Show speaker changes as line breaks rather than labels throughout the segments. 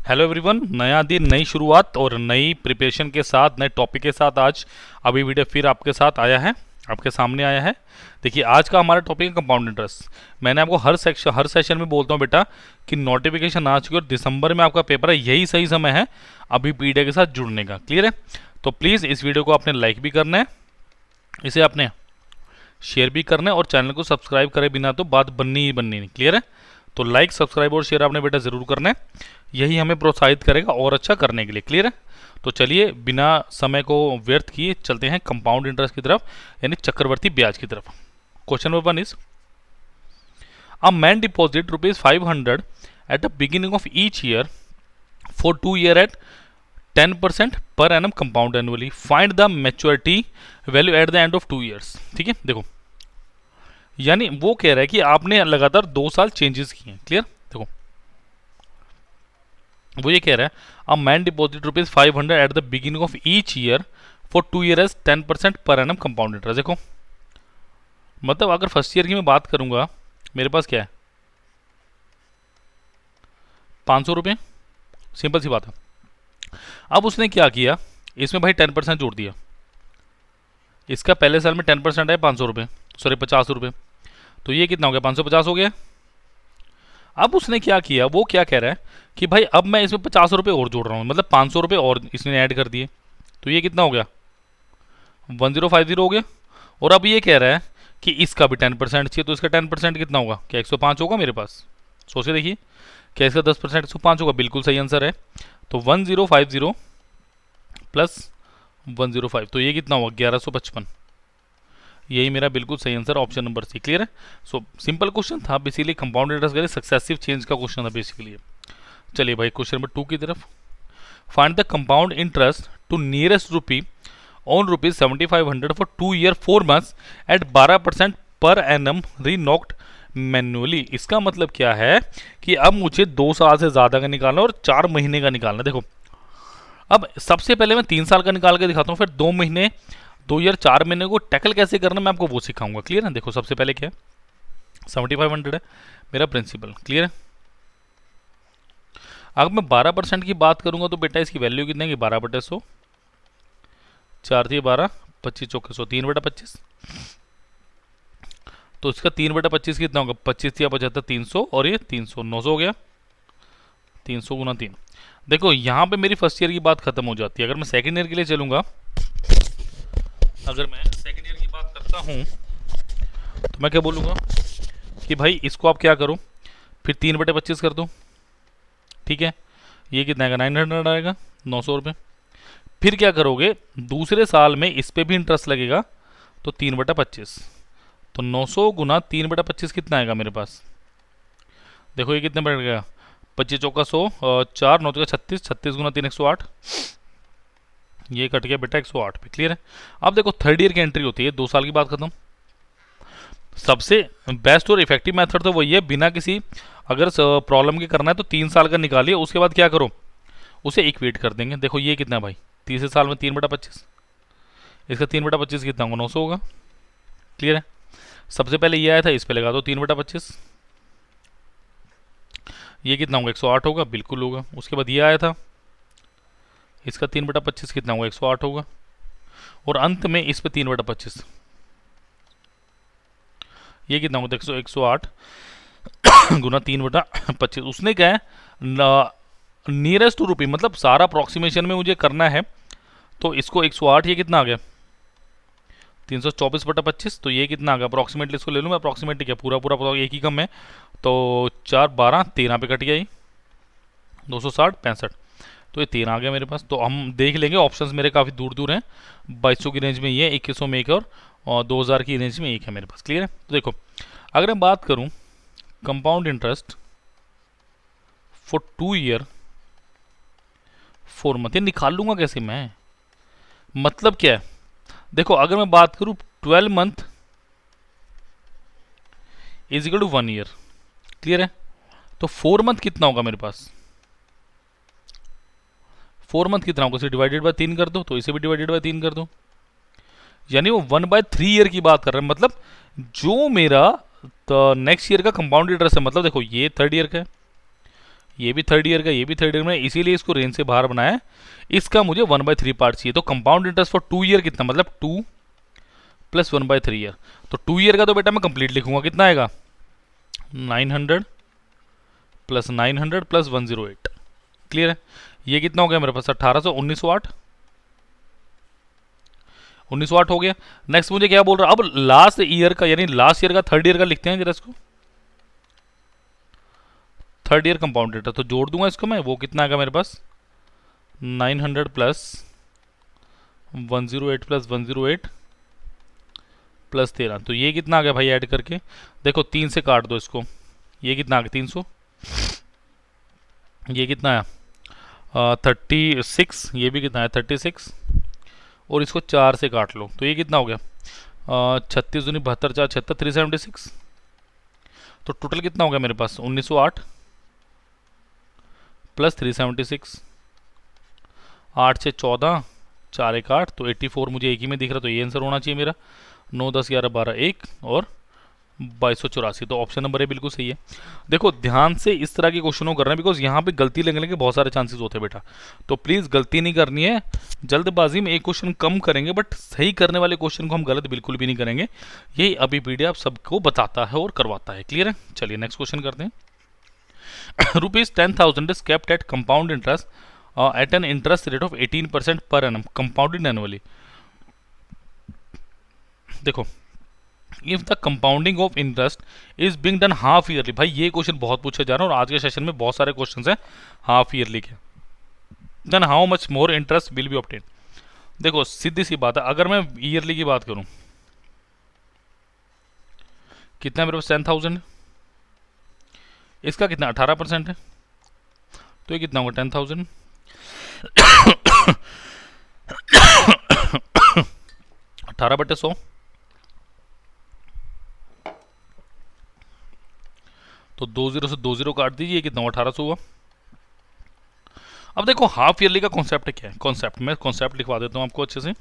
Hello everyone, नया दिन नई शुरुआत और नई प्रिपरेशन के साथ नए टॉपिक के साथ आज अभी वीडियो फिर आपके साथ आया है, आपके सामने आया है। देखिए, आज का हमारा टॉपिक है कंपाउंड इंटरेस्ट। मैंने आपको हर सेशन में बोलता हूँ बेटा कि नोटिफिकेशन आ चुकी है और दिसंबर में आपका पेपर है, यही सही समय है अभी पीडीए के साथ जुड़ने का। क्लियर है? तो प्लीज़ इस वीडियो को आपने लाइक भी करना है, इसे आपने शेयर भी करना है और चैनल को सब्सक्राइब करे बिना तो बात बननी ही बननी नहीं। क्लियर है? तो लाइक, सब्सक्राइब और शेयर आपने बेटा ज़रूर करना है, यही हमें प्रोत्साहित करेगा और अच्छा करने के लिए। क्लियर है? तो चलिए बिना समय को व्यर्थ किए चलते हैं कंपाउंड इंटरेस्ट की तरफ, यानी चक्रवर्ती ब्याज की तरफ। Question number 1 is a man deposit ₹500 at the beginning of each year for 2 year at 10% per annum compound annually. Find the maturity value at the end of 2 years. ठीक है, देखो यानी वो कह रहा है कि आपने लगातार 2 साल चेंजेस किए हैं। क्लियर? देखो वो ये कह रहा है अ man deposit ₹500 at the beginning of each year for 2 years 10% per annum compound interest. देखो मतलब अगर फर्स्ट ईयर की मैं बात करूंगा, मेरे पास क्या है, 500 रुपये। सिंपल सी बात है। अब उसने क्या किया, इसमें भाई 10% जोड़ दिया। इसका पहले साल में 10% है 500 रुपये, सॉरी 50 रुपये, तो ये कितना हो गया, 550 हो गया। अब उसने क्या किया, वो क्या कह रहा है कि भाई अब मैं इसमें 50 रुपये और जोड़ रहा हूँ, मतलब 500 रुपये और इसने ऐड कर दिए, तो ये कितना हो गया, 1050 हो गया। और अब ये कह रहा है कि इसका भी 10% चाहिए, तो इसका 10% कितना होगा, क्या 105 होगा मेरे पास? सोचे देखिए, क्या इसका 10% 105 होगा? बिल्कुल सही आंसर है। तो 1050 प्लस 105, तो ये कितना हुआ, 1155। यही मेरा बिल्कुल सही answer, option number C. Clear है? सो सिंपल क्वेश्चन था बेसिकली, कंपाउंड इंटरेस्ट का सक्सेसिव चेंज का क्वेश्चन था बेसिकली। चलिए भाई क्वेश्चन नंबर 2 की तरफ। Find the compound interest to nearest rupee on ₹7500 for 2 year 4 months at 12% per annum रीनॉक्ड manually. इसका मतलब क्या है कि अब मुझे 2 साल से ज़्यादा का निकालना और 4 महीने का निकालना। देखो अब सबसे पहले मैं 3 साल का निकाल के दिखाता हूँ, फिर 2 महीने, 2 ईयर 4 महीने को टैकल कैसे करना मैं आपको वो सिखाऊंगा। क्लियर है? देखो सबसे पहले क्या है, 7500 है मेरा प्रिंसिपल। क्लियर है? अगर मैं 12% की बात करूंगा तो बेटा इसकी वैल्यू कितनी है, 12/100, 4 थी 12, 25 चौके 100, 3/25। तो इसका 3/25 कितना होगा, 25 या 75, 300, और ये 300, 900 हो गया, 300 गुना 3। देखो यहाँ पे मेरी फर्स्ट ईयर की बात खत्म हो जाती है। अगर मैं सेकेंड ईयर के लिए चलूंगा, अगर मैं सेकेंड ईयर की बात करता हूँ तो मैं क्या बोलूँगा कि भाई इसको आप क्या करो, फिर 3/25 कर दो। ठीक है, ये कितना आएगा, 900 आएगा, 900 रुपये। फिर क्या करोगे, दूसरे साल में इस पर भी इंटरेस्ट लगेगा, तो 3/25, तो 900 गुना 3/25 कितना आएगा मेरे पास, देखो ये कितने बढ़ गया, 25 चौका 100, 4 9 36, 36 गुना 3 108, ये कट गया बेटा 108 पे। क्लियर है? अब देखो थर्ड ईयर की एंट्री होती है, 2 साल की बात खत्म। सबसे बेस्ट और इफेक्टिव मेथड तो वही है, बिना किसी अगर प्रॉब्लम के करना है तो 3 साल का निकालिए, उसके बाद क्या करो, उसे इक्वेट कर देंगे। देखो ये कितना भाई, तीसरे साल में 3/25, इसका 3/25 कितना होगा, 900 होगा। क्लियर है? सबसे पहले ये आया था, इस पे लगा दो 3/25, ये कितना होगा, 108 होगा, बिल्कुल होगा। उसके बाद ये आया था, इसका 3/25 कितना होगा, 108 होगा। और अंत में इस पे 3/25, ये कितना होगा, 108 गुना 3/25। उसने क्या है, नियरेस्ट टू रूपी, मतलब सारा अप्रॉक्सीमेशन में मुझे करना है, तो इसको 108, ये कितना आ गया, 324/25, तो ये कितना आ गया अप्रॉक्सीमेटली, इसको ले लूँ मैं अप्रॉक्सीमेटली, क्या पूरा पूरा एक ही कम है, तो 4 12 13 पे कट गया, ये 260 65, तो ये 13 आ गया मेरे पास। तो हम देख लेंगे, ऑप्शंस मेरे काफ़ी दूर दूर हैं, 2200 की रेंज में ये, 2100 में एक और 2000 की रेंज में एक है मेरे पास। क्लियर है? तो देखो अगर मैं बात करूं compound interest for 2 year 4 month, ये निकाल लूंगा कैसे मैं, मतलब क्या है, देखो अगर मैं बात करूं 12 month is equal to 1 year. Clear है? तो 4 मंथ कितना होगा मेरे पास, 4 मंथ कितना होगा, इसे डिवाइडेड बाय 3 कर दो, तो इसे भी डिवाइडेड बाय 3 कर दो, यानी वो 1/3 ईयर की बात कर रहे हैं। मतलब जो मेरा नेक्स्ट ईयर का कंपाउंड इंटरेस्ट है, मतलब देखो ये थर्ड ईयर का है, ये भी थर्ड ईयर का, ये भी थर्ड ईयर में, इसीलिए इसको रेंज से बाहर बनाया है। इसका मुझे 1/3 पार्ट चाहिए। तो कंपाउंड इंटरेस्ट फॉर 2 ईयर कितना, मतलब 2 प्लस 1/3 ईयर। तो 2 ईयर का तो बेटा मैं कंप्लीट लिखूंगा, कितना आएगा 900 प्लस 900 प्लस 108। क्लियर है। ये कितना हो गया मेरे पास 1800, 1908, 1908 हो गया। नेक्स्ट मुझे क्या बोल रहा है, अब लास्ट ईयर का, यानी लास्ट ईयर का थर्ड ईयर का लिखते हैं जरा इसको, थर्ड ईयर कंपाउंड इंटरेस्ट। तो जोड़ दूंगा इसको मैं, वो कितना आएगा मेरे पास 900 प्लस 108 प्लस 108 प्लस 13। तो ये कितना आ गया भाई ऐड करके, देखो 3 से काट दो इसको, ये कितना आ गया 300, ये कितना आया 36, ये भी कितना है 36, और इसको 4 से काट लो तो ये कितना हो गया 36 दूनी 72, 4 76, 376। तो टोटल कितना हो गया मेरे पास 1908 प्लस 376, 8 से 14, 4 1 8, तो 84 मुझे एक ही में दिख रहा, तो ये आंसर होना चाहिए मेरा। 9 10 11 12 1 और 2284, तो ऑप्शन नंबर ए बिल्कुल सही है। देखो ध्यान से इस तरह के क्वेश्चनों को करना है, बिकॉज यहाँ पे गलती लगने के बहुत सारे चांसेस होते हैं बेटा, तो प्लीज़ गलती नहीं करनी है। जल्दबाजी में एक क्वेश्चन कम करेंगे, बट सही करने वाले क्वेश्चन को हम गलत बिल्कुल भी नहीं करेंगे। यही अभी पीडीएफ सबको बताता है और करवाता है। क्लियर है। चलिए नेक्स्ट क्वेश्चन करते हैं। Rupees 10,000 is kept at compound interest at an interest rate of 18% per annum compounded annually. देखो if the compounding of interest is being done half yearly, भाई ये क्वेश्चन बहुत पूछा जा रहा है और आज के सेशन में बहुत सारे क्वेश्चन हैं हाफ ईयरली के, then how much more interest will be obtain. देखो सीधी सी बात है, अगर मैं ईयरली की बात करूं, कितना मेरे पास 10,000, इसका कितना 18% है, तो ये कितना होगा 10,000 18/100, तो 20 से 20 काट दीजिए, कितना हुआ 1800 हुआ। अब देखो हाफ ईयरली का कॉन्सेप्ट क्या है, कॉन्सेप्ट मैं कॉन्सेप्ट लिखवा देता हूं आपको अच्छे से।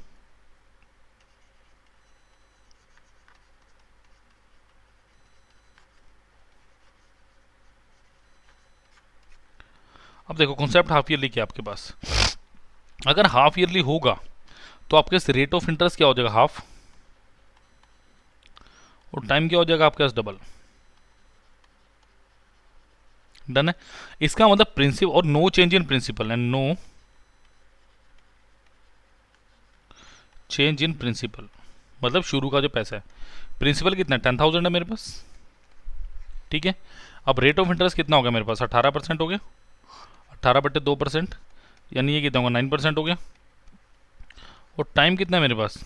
अब देखो कॉन्सेप्ट हाफ ईयरली क्या है आपके पास, अगर हाफ ईयरली होगा तो आपके रेट ऑफ इंटरेस्ट क्या हो जाएगा हाफ, और टाइम क्या हो जाएगा आपके पास डबल। डन है। इसका मतलब प्रिंसिपल, और नो चेंज इन प्रिंसिपल है, नो चेंज इन प्रिंसिपल, मतलब शुरू का जो पैसा है, प्रिंसिपल कितना 10,000 है मेरे पास। ठीक है। अब रेट ऑफ इंटरेस्ट कितना हो गया मेरे पास 18% हो गया, 18/2%, यानी ये कितना होगा 9% हो गया। और टाइम कितना है मेरे पास,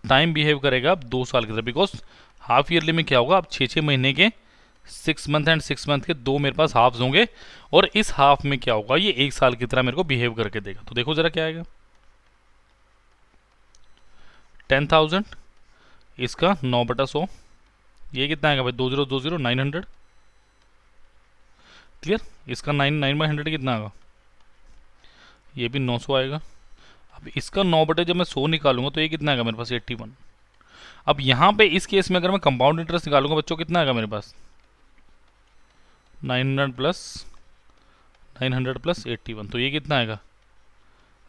टाइम बिहेव करेगा अब 2 साल की तरह, बिकॉज हाफ ईयरली में क्या होगा, अब 6 महीने के 6 मंथ एंड 6 मंथ के 2 मेरे पास हाफ्स होंगे, और इस हाफ में क्या होगा ये 1 साल की तरह मेरे को बिहेव करके देगा। तो देखो जरा क्या आएगा 10,000, इसका 9/100, ये कितना आएगा भाई 2020 900। क्लियर। इसका 9/100 कितना आएगा, ये भी 900 आएगा। अब इसका 9 जब मैं 100 निकालूंगा तो ये कितना आएगा मेरे पास 81। अब यहाँ पे इस केस में अगर मैं कंपाउंड इंटरेस्ट निकालूंगा बच्चों, कितना आएगा मेरे पास 900 प्लस 81, तो ये कितना आएगा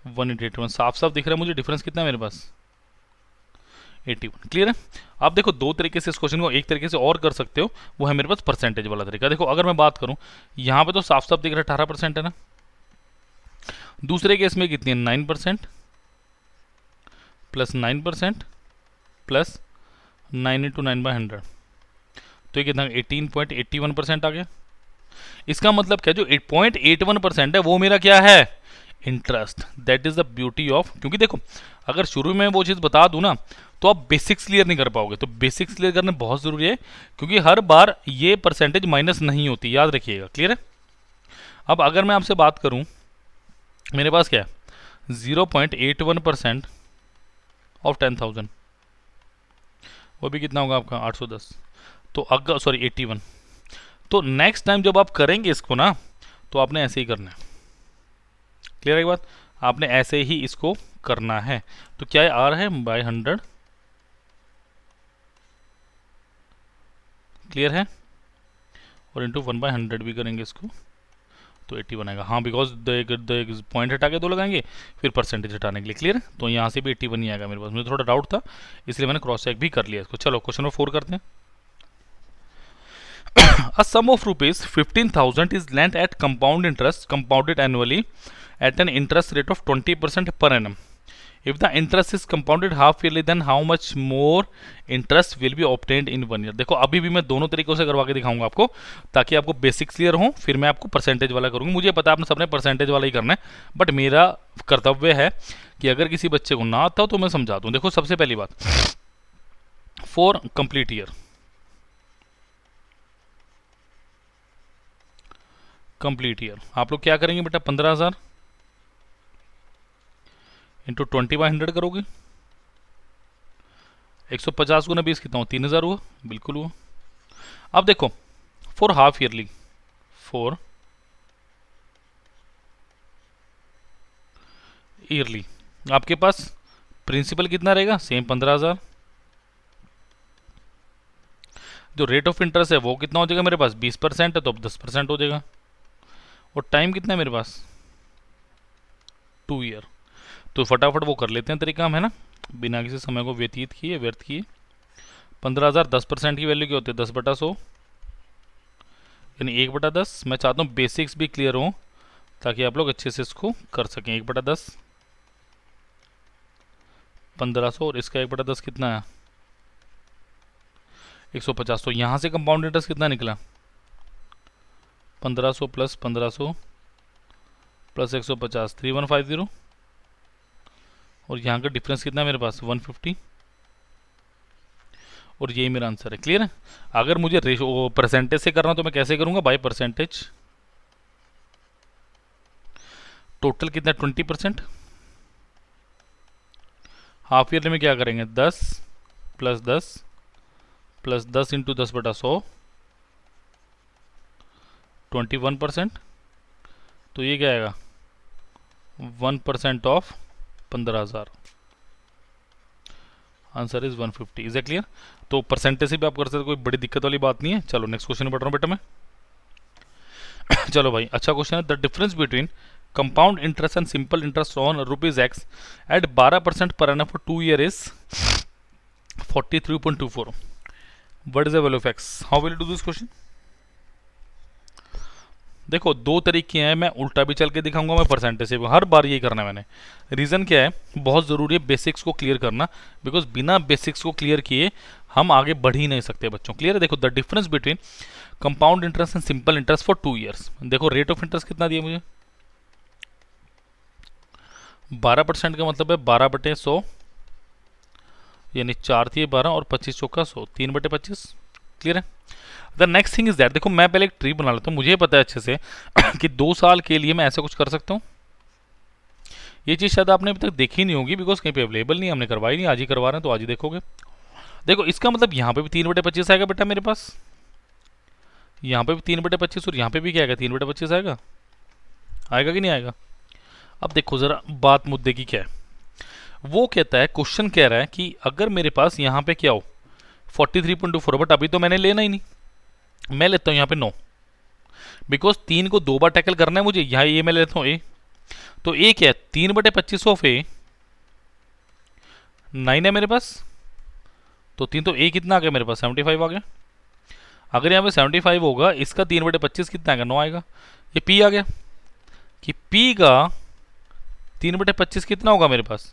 181। साफ साफ दिख रहा है मुझे डिफरेंस कितना है मेरे पास 81। क्लियर है। आप देखो दो तरीके से इस क्वेश्चन को एक तरीके से और कर सकते हो, वो है मेरे पास परसेंटेज वाला तरीका। देखो अगर मैं बात करूं यहाँ पे तो साफ साफ दिख रहा है 18% है ना, दूसरे केस में कितनी है 9% प्लस 9% प्लस 9 × 9/100, तो ये कितना 18.81% आ गया। इसका मतलब क्या, जो 8.81% है वो मेरा क्या है interest. That is the beauty of, क्योंकि देखो अगर शुरू में वो चीज़ बता दूं ना तो आप बेसिक्स क्लियर नहीं कर पाओगे, तो बेसिक्स क्लियर करना बहुत ज़रूरी है, क्योंकि हर बार ये परसेंटेज माइनस नहीं होती, याद रखिएगा। क्लियर है। अब अगर मैं आपसे बात करूं, मेरे पास क्या है 0.81% ऑफ 10,000, वो भी कितना होगा आपका 810, तो अगर सॉरी 81, तो नेक्स्ट टाइम जब आप करेंगे इसको ना तो आपने ऐसे ही करना है। क्लियर है बात, आपने ऐसे ही इसको करना है। तो क्या है आ रहा है बाय 100। क्लियर है। और इंटू 1/100 भी करेंगे इसको तो 80 बनेगा। हाँ, बिकॉज द पॉइंट हटा के 2 लगाएंगे, फिर परसेंटेज हटाने के लिए। क्लियर है? तो यहाँ से भी 80 बन ही आएगा मेरे पास। मुझे थोड़ा डाउट था इसलिए मैंने क्रॉस चेक भी कर लिया इसको। चलो क्वेश्चन नंबर 4 करते हैं। A sum of rupees 15,000 is lent at compound interest compounded annually at an interest rate of 20% per annum. If the interest is compounded half yearly, then how much more interest will be obtained in 1 year? देखो अभी भी मैं दोनों तरीकों से करवा के दिखाऊंगा आपको ताकि आपको बेसिक्स क्लियर हो, फिर मैं आपको परसेंटेज वाला करूंगा। मुझे पता है आपने सबने परसेंटेज वाला ही करना है, बट मेरा कर्तव्य है कि अगर किसी बच्चे को ना आता हो तो मैं समझा दूं। देखो सबसे पहली बात, for complete year, complete year आप लोग क्या करेंगे बेटा, 15,000 इंटू 20/100 करोगे। 150 गुना 20 कितना हो, 3,000 हुआ, बिल्कुल हुआ। अब देखो for half yearly, for yearly आपके पास प्रिंसिपल कितना रहेगा, सेम 15,000। जो रेट ऑफ इंटरेस्ट है वो कितना हो जाएगा मेरे पास, 20% है तो अब 10% हो जाएगा। और टाइम कितना है मेरे पास, 2 ईयर। तो फटाफट वो कर लेते हैं तरीका हम, है ना, बिना किसी समय को व्यतीत किए, व्यर्थ किए। 15,000 10% की वैल्यू क्या होती है, 10/100 यानी 1/10। मैं चाहता हूँ बेसिक्स भी क्लियर हो ताकि आप लोग अच्छे से इसको कर सकें। 1/10 1500 और इसका 1/10 कितना है, 150। तो यहाँ से कंपाउंड इंटरेस्ट कितना निकला, 1500 प्लस 1500 प्लस 150 3150। और यहाँ का डिफरेंस कितना है मेरे पास, 150। और यही मेरा आंसर है। क्लियर है? अगर मुझे रेशो परसेंटेज से करना तो मैं कैसे करूंगा, बाय परसेंटेज। टोटल कितना, 20%। हाफ ईयरली में क्या करेंगे, 10 प्लस 10 प्लस 10 इंटू 10/100 21%। तो ये क्या आएगा, 1% of 15,000। Answer is 150। Is a clear? तो परसेंटेज से भी आप कर सकते हो, कोई बड़ी दिक्कत वाली बात नहीं है। चलो नेक्स्ट क्वेश्चन में बढ़ रहा हूँ बेटा मैं। चलो भाई अच्छा क्वेश्चन है। The difference between compound interest and simple interest on ₹X at 12% per annum for 2 year is 43.24। What is the value of x? How will you do this question? देखो दो तरीके हैं, मैं उल्टा भी चल के दिखाऊंगा, मैं परसेंटेज से भी। हर बार यही करना है मैंने। रीज़न क्या है, बहुत ज़रूरी है बेसिक्स को क्लियर करना, बिकॉज बिना बेसिक्स को क्लियर किए हम आगे बढ़ ही नहीं सकते बच्चों। क्लियर है? देखो the difference between compound interest and simple interest for 2 years. देखो रेट ऑफ इंटरेस्ट कितना दिया मुझे, 12% का मतलब है 12/100 यानी 4 थी 12 और 25 चौका 100, 3/25। क्लियर है? The next thing is that, देखो मैं पहले एक ट्री बना लेता हूँ। मुझे पता है अच्छे से कि 2 साल के लिए मैं ऐसा कुछ कर सकता हूँ। ये चीज़ शायद आपने अभी तक देखी नहीं होगी, बिकॉज कहीं पे अवेलेबल नहीं, हमने करवाई नहीं, आज ही करवा रहे हैं तो आज ही देखोगे। देखो इसका मतलब यहाँ पे भी 3/25 आएगा बेटा मेरे पास, यहाँ पे भी 3/25 और यहाँ पे भी क्या आएगा, 3/25 आएगा। आएगा कि नहीं आएगा? अब देखो जरा बात मुद्दे की क्या है। वो कहता है, क्वेश्चन कह रहा है कि अगर मेरे पास यहाँ पे क्या हो 43.24, बट अभी तो मैंने लेना ही नहीं, मैं लेता हूँ यहाँ पे 9, बिकॉज 3 को 2 बार टैकल करना है मुझे। यहाँ ये मैं लेता हूँ ए, तो ए क्या है, 3/25 ऑफ ए 9 है मेरे पास। तो 3 तो ए कितना आ गया मेरे पास, 75 आ गया। अगर यहाँ पे 75 होगा, इसका 3/25 कितना आएगा, 9 आएगा। ये पी आ गया कि पी का 3/25 कितना होगा मेरे पास,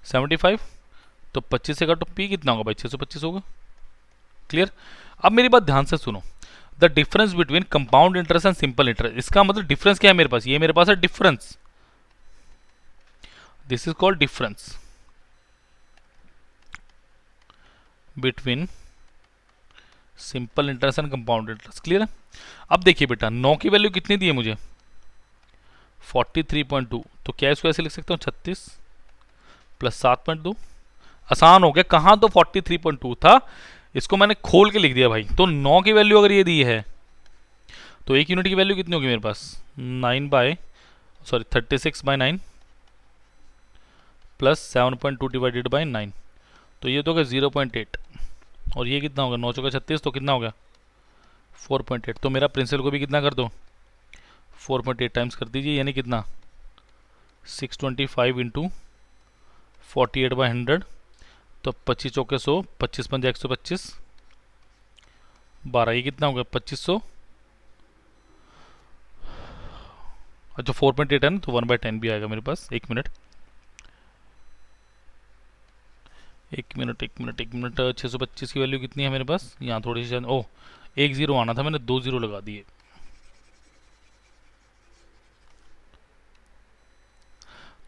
75। तो 25 से काटो, पी कितना होगा भाई, 625 होगा। क्लियर? अब मेरी बात ध्यान से सुनो। The difference between compound interest and simple interest, इसका मतलब डिफरेंस क्या है मेरे पास, ये मेरे पास है difference. This is called difference between simple interest and compound interest. Clear है? अब देखिए बेटा 9 की वैल्यू कितनी दी है मुझे, 43.2। तो क्या इसको ऐसे लिख सकता हूँ, 36 प्लस 7.2। आसान हो गया, कहाँ तो 43.2 था, इसको मैंने खोल के लिख दिया भाई। तो 9 की वैल्यू अगर ये दी है तो 1 यूनिट की वैल्यू कितनी होगी मेरे पास, 36/9 प्लस 7.2 डिवाइडेड बाई 9। तो ये तो होगा 0.8 और ये कितना होगा, 9 चौका 36, तो कितना हो गया 4.8, तो मेरा प्रिंसिपल को भी कितना कर दो 4.8 टाइम्स कर दीजिए, यानी कितना 625 इंटू 48/100, तो 25 चौके 100, 25 पंजा 125, 12, ये कितना होगा 2500। अच्छा 4.8 है ना, तो 1/10 भी आएगा मेरे पास। एक मिनट 625 की वैल्यू कितनी है मेरे पास, यहाँ थोड़ी सी ओह एक जीरो आना था, मैंने 2 जीरो लगा दिए।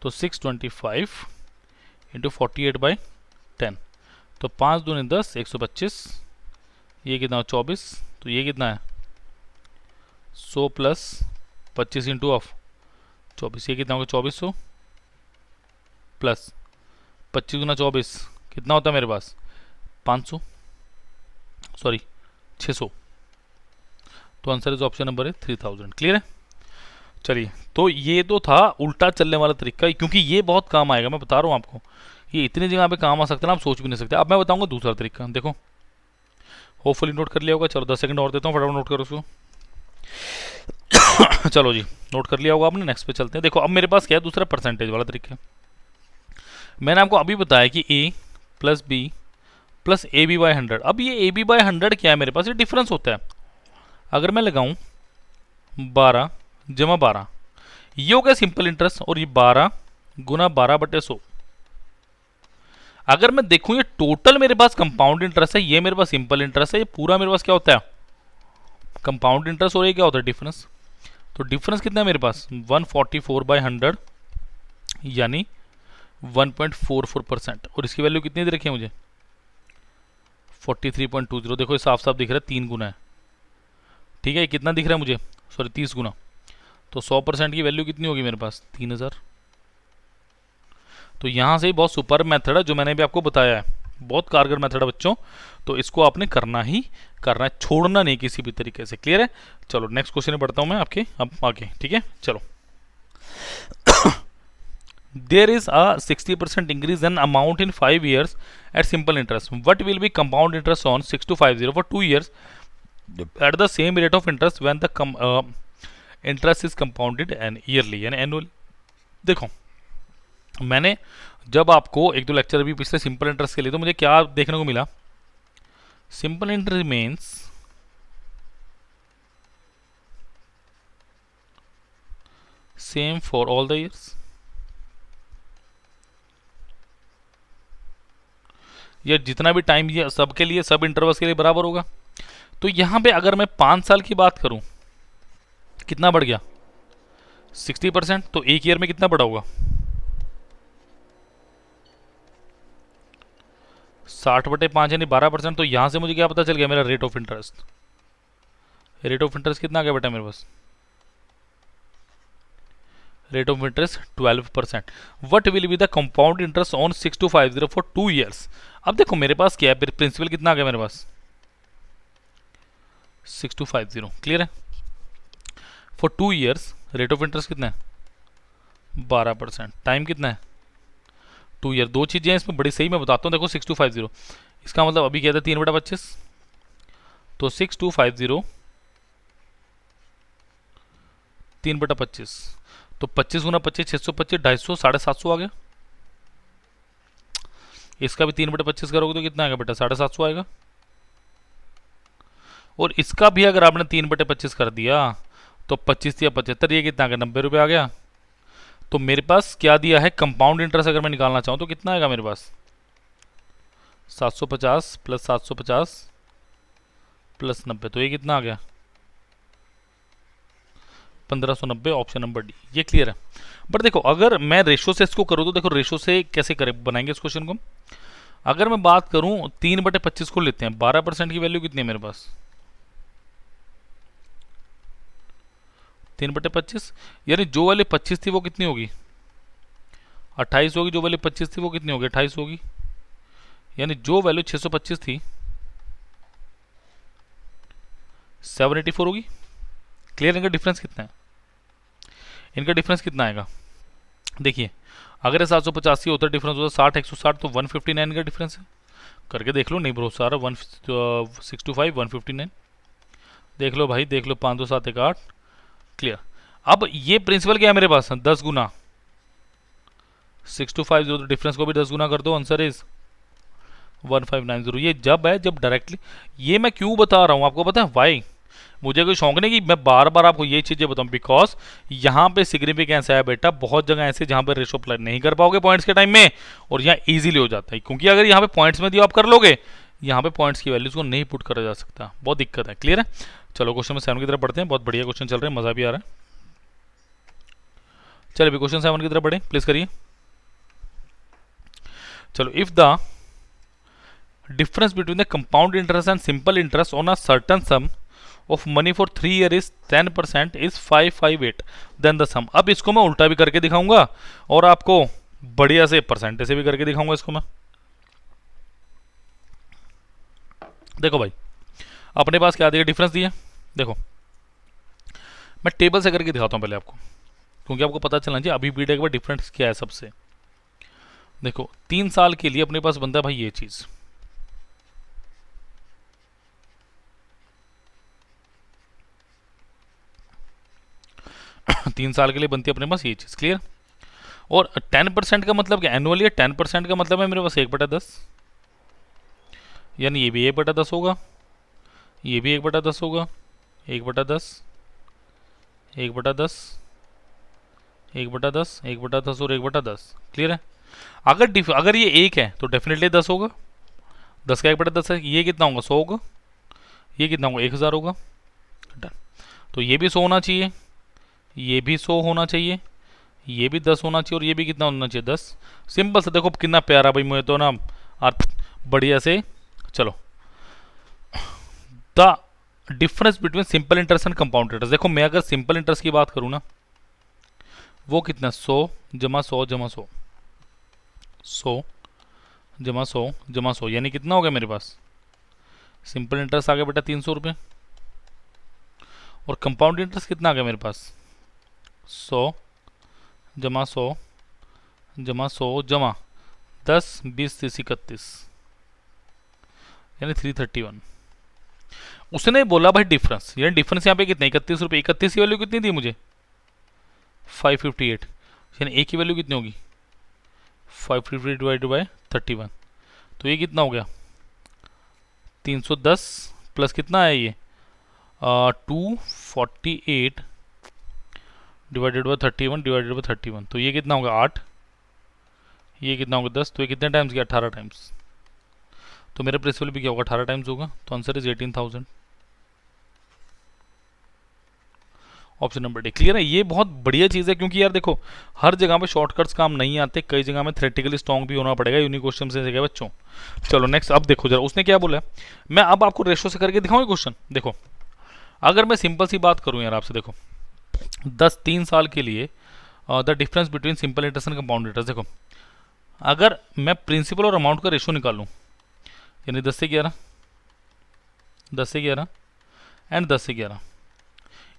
तो 625 इंटू 48/10, तो 5 दूनी 10, 125, ये कितना 24, तो ये कितना है 100 प्लस 25 इंटू ऑफ 24, ये कितना होगा 2400 प्लस 25 गुना 24 कितना होता है मेरे पास 500, सॉरी 600, तो आंसर इज ऑप्शन नंबर है 3000। क्लियर है। चलिए, तो ये तो था उल्टा चलने वाला तरीका, क्योंकि ये बहुत काम आएगा, मैं बता रहा हूँ आपको, ये इतनी जगह पे काम आ सकता है ना, आप सोच भी नहीं सकते। अब मैं बताऊंगा दूसरा तरीका, देखो होपफुली नोट कर लिया होगा। चलो 10 सेकंड और देता हूँ, फटाफट नोट करो उसको। चलो जी, नोट कर लिया होगा आपने, नेक्स्ट पे चलते हैं। देखो अब मेरे पास क्या है, दूसरा परसेंटेज वाला तरीका। मैंने आपको अभी बताया कि a plus B plus A B by 100। अब ये ए बी बाई 100 क्या है मेरे पास, ये डिफरेंस होता है। अगर मैं लगाऊं 12 जमा 12, ये हो गया सिंपल इंटरेस्ट, और ये 12 गुना 12/100। अगर मैं देखूं ये टोटल मेरे पास कंपाउंड इंटरेस्ट है, ये मेरे पास सिंपल इंटरेस्ट है, ये पूरा मेरे पास क्या होता है कंपाउंड इंटरेस्ट, और ये क्या होता है डिफरेंस। तो डिफरेंस कितना है मेरे पास 144/100, यानी 1.44%, और इसकी वैल्यू कितनी दे रखी है मुझे 43.20। देखो ये साफ साफ दिख रहा है 3 गुना है, ठीक है। ये कितना दिख रहा है मुझे, सॉरी 30 गुना, तो 100% की वैल्यू कितनी होगी मेरे पास 3000। तो यहाँ से ही बहुत सुपर मेथड है जो मैंने भी आपको बताया है, बहुत कारगर मेथड है बच्चों, तो इसको आपने करना ही करना है, छोड़ना नहीं किसी भी तरीके से। क्लियर है। चलो नेक्स्ट क्वेश्चन में बढ़ता हूँ मैं आपके अब आगे, ठीक है। चलो there is a 60% increase in amount in 5 years at simple interest. What will be compound interest on 6250 for 2 years at the same rate of interest when the interest is compounded and yearly and annually? देखो मैंने जब आपको एक दो lecture भी पिछले simple interest के लिए, तो मुझे क्या देखने को मिला, simple interest means same for all the years. या जितना भी टाइम ये सबके लिए, सब इंटरवल्स के लिए बराबर होगा। तो यहां पे अगर मैं 5 साल की बात करूं, कितना बढ़ गया 60%, तो एक ईयर में कितना बढ़ा होगा 60/5 यानी 12%। तो यहां से मुझे क्या पता चल गया मेरा rate of interest, rate of interest कितना आ गया बेटा मेरे पास, rate of interest 12%। What will be the compound interest on 6250 for 2 years. अब देखो मेरे पास क्या है, प्रिंसिपल कितना आ गया मेरे पास 6250। क्लियर है। For 2 years rate of interest कितना है 12%, टाइम कितना है 2 ईयर। दो चीजें इसमें बड़ी सही मैं बताता हूँ। देखो 6250, इसका मतलब अभी क्या था 3/25, तो 6250 3/25, तो 25 गुना 25 625, 250, 750 आ गया। इसका भी 3/25 करोगे तो कितना आएगा बेटा 750 आएगा। और इसका भी अगर आपने 3/25 कर दिया तो 25 या 75, ये कितना आ गया 90 रुपये आ गया। तो मेरे पास क्या दिया है कंपाउंड इंटरेस्ट, अगर मैं निकालना चाहूँ तो कितना आएगा मेरे पास 750 प्लस 750 प्लस 90, तो ये कितना आ गया 1590, ऑप्शन नंबर डी। ये क्लियर है। बट देखो अगर मैं रेशो से इसको करूँ तो देखो रेशो से कैसे करें बनाएंगे इस क्वेश्चन को। अगर मैं बात करूं 3/25 को लेते हैं, 12% की वैल्यू कितनी है मेरे पास 3/25, यानी जो वाली 25 थी वो कितनी होगी 28 होगी, जो वैल्यू 25 थी वो कितनी होगी 28 होगी, यानी जो वैल्यू 625 थी 784 होगी। क्लियर। इनका डिफरेंस कितना है, इनका डिफरेंस कितना आएगा, देखिए अगर 785 होता है डिफरेंस होता 60 160, तो 159 का डिफरेंस है। करके देख लो, नहीं भरोसा आ रहा 165 159, देख लो भाई, देख लो, 5 2 7 1 8, क्लियर। अब ये प्रिंसिपल क्या है मेरे पास, 10 गुना 6250, तो डिफरेंस को भी 10 गुना कर दो, आंसर इज 1590। ये जब है जब डायरेक्टली, ये मैं क्यों बता रहा हूँ आपको पता है वाई, मुझे कोई शौक नहीं कि मैं बार बार आपको ये चीज़ें बताऊँ, बिकॉज यहाँ पे सिग्निफिकेंस है बेटा, बहुत जगह ऐसे जहाँ पे रेशो अप्लाई नहीं कर पाओगे पॉइंट्स के टाइम में, और यहाँ इजीली हो जाता है, क्योंकि अगर यहाँ पे पॉइंट्स में दिया आप कर लोगे, यहाँ पे पॉइंट्स की वैल्यूज को नहीं पुट करा जा सकता, बहुत दिक्कत है, क्लियर है। चलो क्वेश्चन में 7 की तरफ बढ़ते हैं, बहुत बढ़िया क्वेश्चन चल रहे हैं, मजा भी आ रहा है। चलो अभी क्वेश्चन 7 की तरफ बढ़े, प्लीज करिए। चलो, if the difference between the compound interest and simple interest on a certain sum of money for 3 year is 10% is 558, then the sum। अब इसको मैं उल्टा भी करके दिखाऊंगा और आपको बढ़िया से परसेंटेज से भी करके दिखाऊंगा इसको मैं। देखो भाई, अपने पास क्या दिया, डिफरेंस दिया, देखो मैं टेबल से करके दिखाता हूं पहले आपको, क्योंकि आपको पता चलना चाहिए अभी बीटेक का डिफरेंस क्या है सबसे। देखो 3 साल के लिए अपने पास बनता है भाई ये चीज़, 3 साल के लिए बनती है अपने पास ये चीज़, क्लियर। और 10% का मतलब क्या, एनुअली 10% का मतलब है मेरे पास 1/10, यानी ये भी 1/10 होगा, ये भी 1/10 होगा, 1/10, 1/10, 1/10, 1/10 और 1/10, क्लियर है। अगर ये 1 है तो डेफिनेटली 10 होगा, 10 का 1/10 है, ये कितना होगा 100 होगा, ये कितना होगा 1000 होगा, डन। तो ये भी 100 होना चाहिए, ये भी 100 होना चाहिए, ये भी 10 होना चाहिए, और ये भी कितना होना चाहिए 10। सिंपल से देखो कितना प्यारा भाई, मुझे तो ना अर्थ बढ़िया से। चलो, the difference between simple interest and compound interest, देखो मैं अगर सिंपल इंटरेस्ट की बात करूँ ना, वो कितना 100 जमा 100 जमा 100, 100 जमा 100 जमा 100, यानी कितना हो गया मेरे पास, सिंपल इंटरेस्ट आ गया बेटा 300 रुपये, और कंपाउंड इंटरेस्ट कितना आ गया मेरे पास 100 जमा 100 जमा 100 जमा 10 20 30 31, यानी 331। उसने बोला भाई डिफरेंस, यानी डिफरेंस यहाँ पे कितना 31 रुपये, 31 की वैल्यू कितनी दी मुझे 558, यानी एक की वैल्यू कितनी होगी 550 डिवाइड बाय 31, तो ये कितना हो गया 310 प्लस कितना है ये 248 डिवाइडेड बाय 31 डिवाइडेड बाय 31, तो ये कितना होगा 8, ये कितना होगा 10, तो ये कितने टाइम्स गया 18 टाइम्स, तो मेरा प्रिंसिपल भी क्या होगा 18 टाइम्स होगा, तो answer is 18,000, option number D, clear है। ये बहुत बढ़िया चीज़ है, क्योंकि यार देखो हर जगह पे शॉर्टकट्स काम नहीं आते, कई जगह में थ्योरेटिकली स्ट्रॉन्ग भी होना पड़ेगा, यूनिक क्वेश्चन से जगह बच्चों। चलो नेक्स्ट, अब देखो जरा उसने क्या बोला, मैं अब आपको रेशो से करके दिखाऊंगा क्वेश्चन। देखो अगर मैं सिंपल सी बात करूं यार आपसे, देखो 3 साल के लिए the difference between simple interest and compound interest, देखो अगर मैं प्रिंसिपल और अमाउंट का रेशो निकालूं, यानी 10 से 11, 10 से 11 एंड 10 से 11,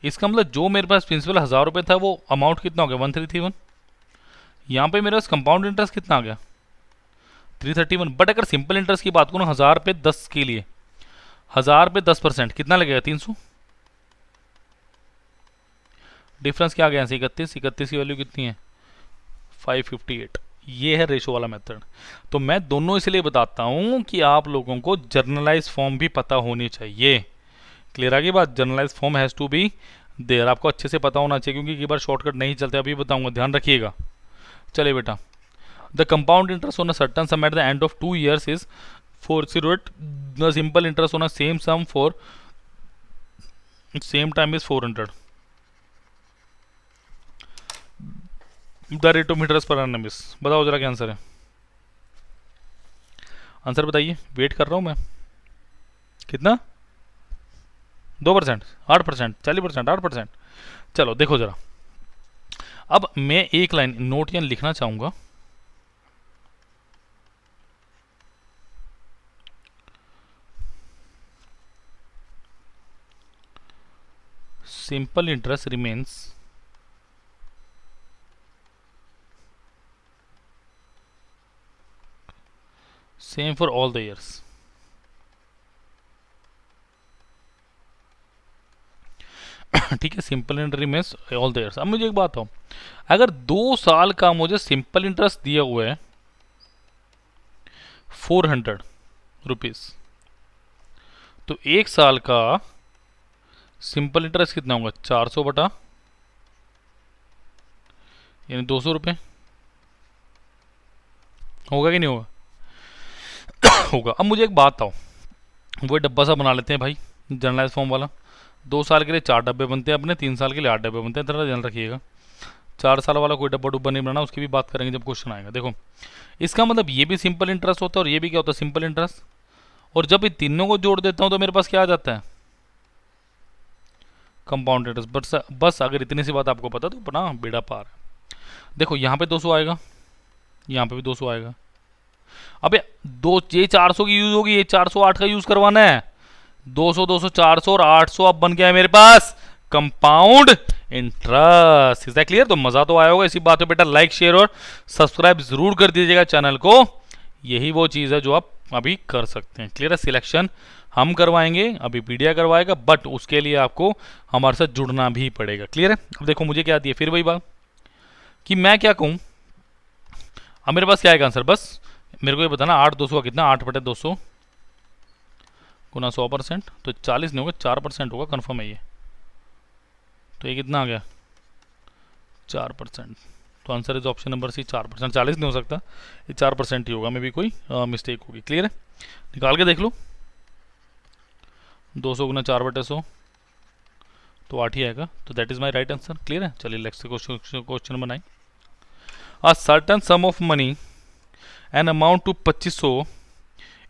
इसका मतलब जो मेरे पास प्रिंसिपल 1000 रुपये था, वो अमाउंट कितना हो गया 1331, यहाँ पे मेरे पास कंपाउंड इंटरेस्ट कितना आ गया 331। बट अगर सिंपल इंटरेस्ट की बात करूँ 1000 पे 10 के लिए, 1000 पे 10% कितना लगेगा 300, डिफरेंस क्या आ गया 31, 31 की वैल्यू कितनी है 558। ये है रेशो वाला मेथड। तो मैं दोनों इसलिए बताता हूँ कि आप लोगों को जर्नलाइज फॉर्म भी पता होनी चाहिए, क्लियर आ गई बात, generalise form has to be there, आपको अच्छे से पता होना चाहिए, क्योंकि कई बार शॉर्टकट नहीं चलते, अभी बताऊंगा, ध्यान रखिएगा। चलिए बेटा, the compound interest on a certain sum at the end of 2 years is 408, the simple interest on a same sum for same time is 400, the rate of interest per annum is, बताओ जरा क्या answer है, answer बताइए, wait कर रहा हूँ मैं। कितना 2%, 8%, 40%, 8%। चलो देखो जरा, अब मैं एक लाइन नोट यहाँ लिखना चाहूंगा, simple interest remains same for all the years. ठीक है, simple interest means all the years. अब मुझे एक बात हो, अगर 2 साल का मुझे सिंपल इंटरेस्ट दिया हुआ है 400 रुपीज़, तो 1 साल का सिंपल इंटरेस्ट कितना होगा? 400 बटा यानी 200 रुपये, होगा कि नहीं होगा? होगा। अब मुझे एक बात आओ, वो डब्बा सा बना लेते हैं भाई, जर्नलाइज फॉर्म वाला। 2 साल के लिए 4 डब्बे बनते हैं अपने, 3 साल के लिए 8 डब्बे बनते हैं, तरह ध्यान रखिएगा। 4 साल वाला कोई डब्बा डुब्बा नहीं बनाना, उसकी भी बात करेंगे जब क्वेश्चन आएगा। देखो, इसका मतलब ये भी सिंपल इंटरेस्ट होता है और ये भी क्या होता है? Simple interest. और जब इन तीनों को जोड़ देता हूँ तो मेरे पास क्या आ जाता है? Compound interest. बस अगर इतनी सी बात आपको पता तो अपना बेड़ा पार है। देखो यहाँ पे 200 आएगा, यहाँ पे भी 200 आएगा। अबे ये 400 की यूज होगी, ये 408 का यूज करवाना है। 200 200 400 और 800 अब बन गया है मेरे पास compound interest. Is that clear? तो मजा तो आया होगा इसी बात पे बेटा। लाइक शेयर और सब्सक्राइब जरूर कर दीजिएगा चैनल को। यही वो चीज है जो आप अभी कर सकते हैं। क्लियर है? सिलेक्शन हम करवाएंगे, अभी पीडिया करवाएगा, बट उसके लिए आपको हमारे साथ जुड़ना भी पड़ेगा। क्लियर है? अब देखो मुझे क्या दिया, फिर वही बात कि मैं क्या कहूं। अब मेरे पास क्या है आंसर? बस मेरे को ये बताना 8 200 का कितना? 8 बटे 200 गुना 100%, तो 40 नहीं होगा, 4% होगा, कन्फर्म है ये। तो ये कितना आ गया? 4%। तो answer is option number C, 4%। 40 नहीं हो सकता, ये 4% ही होगा, मे भी कोई मिस्टेक होगी। क्लियर है? निकाल के देख लो। 200 गुना 4 बटे 100 तो 8 ही आएगा। तो that is my right answer. Clear है? चलिए नेक्स्ट क्वेश्चन बनाए। A certain sum of money an amount to 2500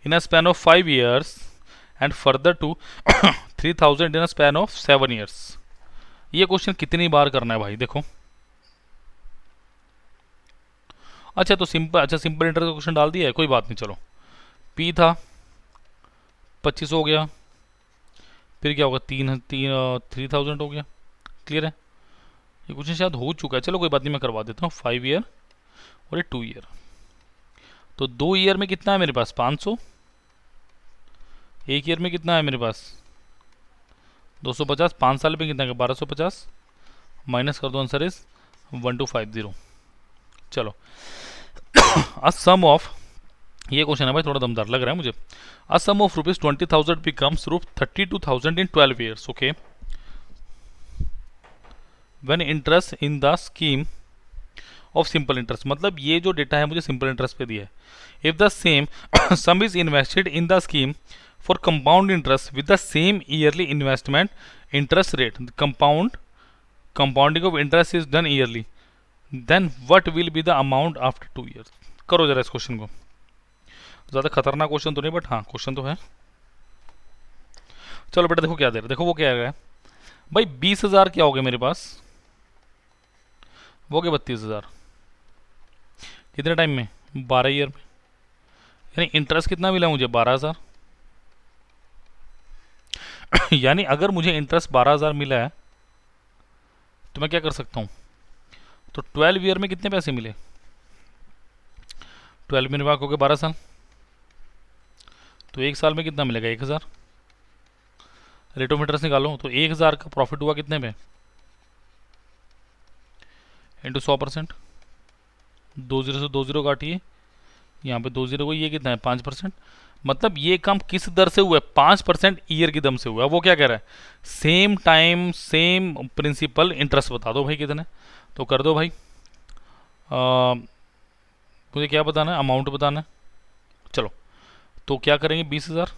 in a span of 5 years and further to 3000 in a span of 7 years। ये क्वेश्चन कितनी बार करना है भाई? देखो, अच्छा तो सिंपल इंटरेस्ट का क्वेश्चन डाल दिया है, कोई बात नहीं। चलो, पी था 2500 हो गया, फिर क्या होगा? 3000 हो गया। क्लियर है? ये क्वेश्चन शायद हो चुका है, चलो कोई बात नहीं, मैं करवा देता हूँ। 5 year और ये 2 year, तो 2 ईयर में कितना है मेरे पास? 500। 1 ईयर में कितना है मेरे पास? 250। 5 साल में कितना है? 1250। माइनस कर दो, आंसर इज 1250। चलो, अ सम ऑफ, ये क्वेश्चन है भाई थोड़ा दमदार लग रहा है मुझे। अ सम ऑफ रुपीज 20,000 बिकम्स रूप 32,000 इन 12 years। Okay, when interest in the scheme of simple interest, मतलब ये जो डेटा है मुझे सिंपल इंटरेस्ट पे दिया है। If the same sum is invested in the scheme for compound interest with the same yearly investment interest rate, compounding of interest is done yearly, then what will be the amount after 2 years। करो जरा इस question को। ज़्यादा खतरनाक question तो नहीं, but हाँ question तो है। चलो बेटा देखो क्या दे रहा है, देखो वो क्या है भाई। 20,000 क्या हो गया मेरे पास? वो क्या 32,000। कितने टाइम में? 12 ईयर में। यानी इंटरेस्ट कितना मिला मुझे? 12,000। यानी अगर मुझे इंटरेस्ट 12,000 मिला है तो मैं क्या कर सकता हूँ? तो 12 ईयर में कितने पैसे मिले? 12 में हो गए 12 साल, तो 1 साल में कितना मिलेगा? 1,000। रेट ऑफ इंटरेस्ट निकालो, तो 1,000 का प्रॉफिट हुआ कितने में? इंटू 100%। 20 से 20 काटिए, यहाँ पे 20 को, ये कितना है? 5%। मतलब ये काम किस दर से हुआ है? 5% ईयर की दम से हुआ है। वो क्या कह रहा है? Same time same principal interest बता दो भाई कितने, तो कर दो भाई। मुझे क्या बताना है? अमाउंट बताना है। चलो, तो क्या करेंगे? 20,000,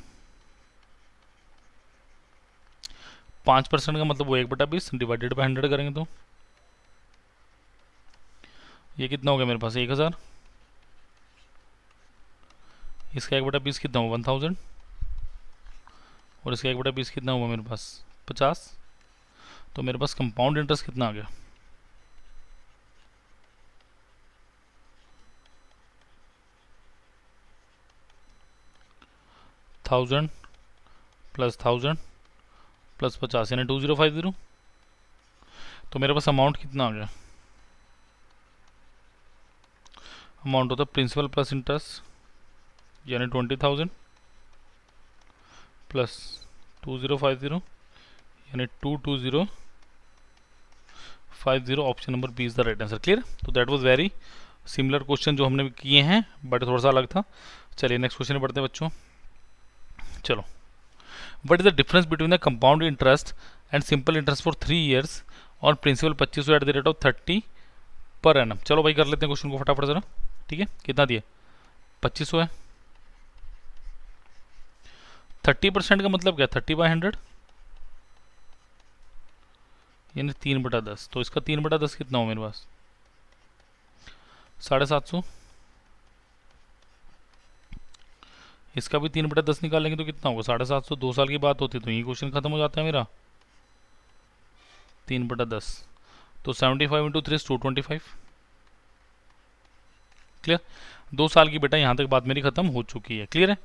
5% का मतलब वो 1/20 डिवाइडेड बाई 100 करेंगे तो ये कितना हो गया मेरे पास? 1,000। इसका 1/20 कितना हुआ? 1,000। और इसका 1/20 कितना हुआ मेरे पास? 50। तो मेरे पास कंपाउंड इंटरेस्ट कितना आ गया? 1,000 प्लस 1,000 प्लस 50 यानी 2050। तो मेरे पास अमाउंट कितना आ गया? अमाउंट होता है प्रिंसिपल प्लस इंटरेस्ट यानी 20,000 प्लस 2050 यानी 220 50, option number B is the right answer. Clear? तो that was very similar question जो हमने किए हैं, बट थोड़ा सा अलग था। चलिए नेक्स्ट क्वेश्चन पढ़ते हैं बच्चों। चलो, what is the difference between the compound interest and simple interest for 3 years और principal 2500 at the rate of 30 per annum. चलो भाई कर लेते हैं क्वेश्चन को फटाफट जरा। ठीक है, कितना दिया? 2500 है। 30% का मतलब क्या? 30/100 यानी 3/10। तो इसका 3/10 कितना हो मेरे पास? 750। इसका भी 3/10 निकालेंगे तो कितना होगा? 750। 2 साल की बात होती तो ये क्वेश्चन खत्म हो जाता है मेरा। 3/10 तो 75 × 3 = 225। क्लियर? 2 साल की बेटा यहाँ तक बात मेरी खत्म हो चुकी है। क्लियर है?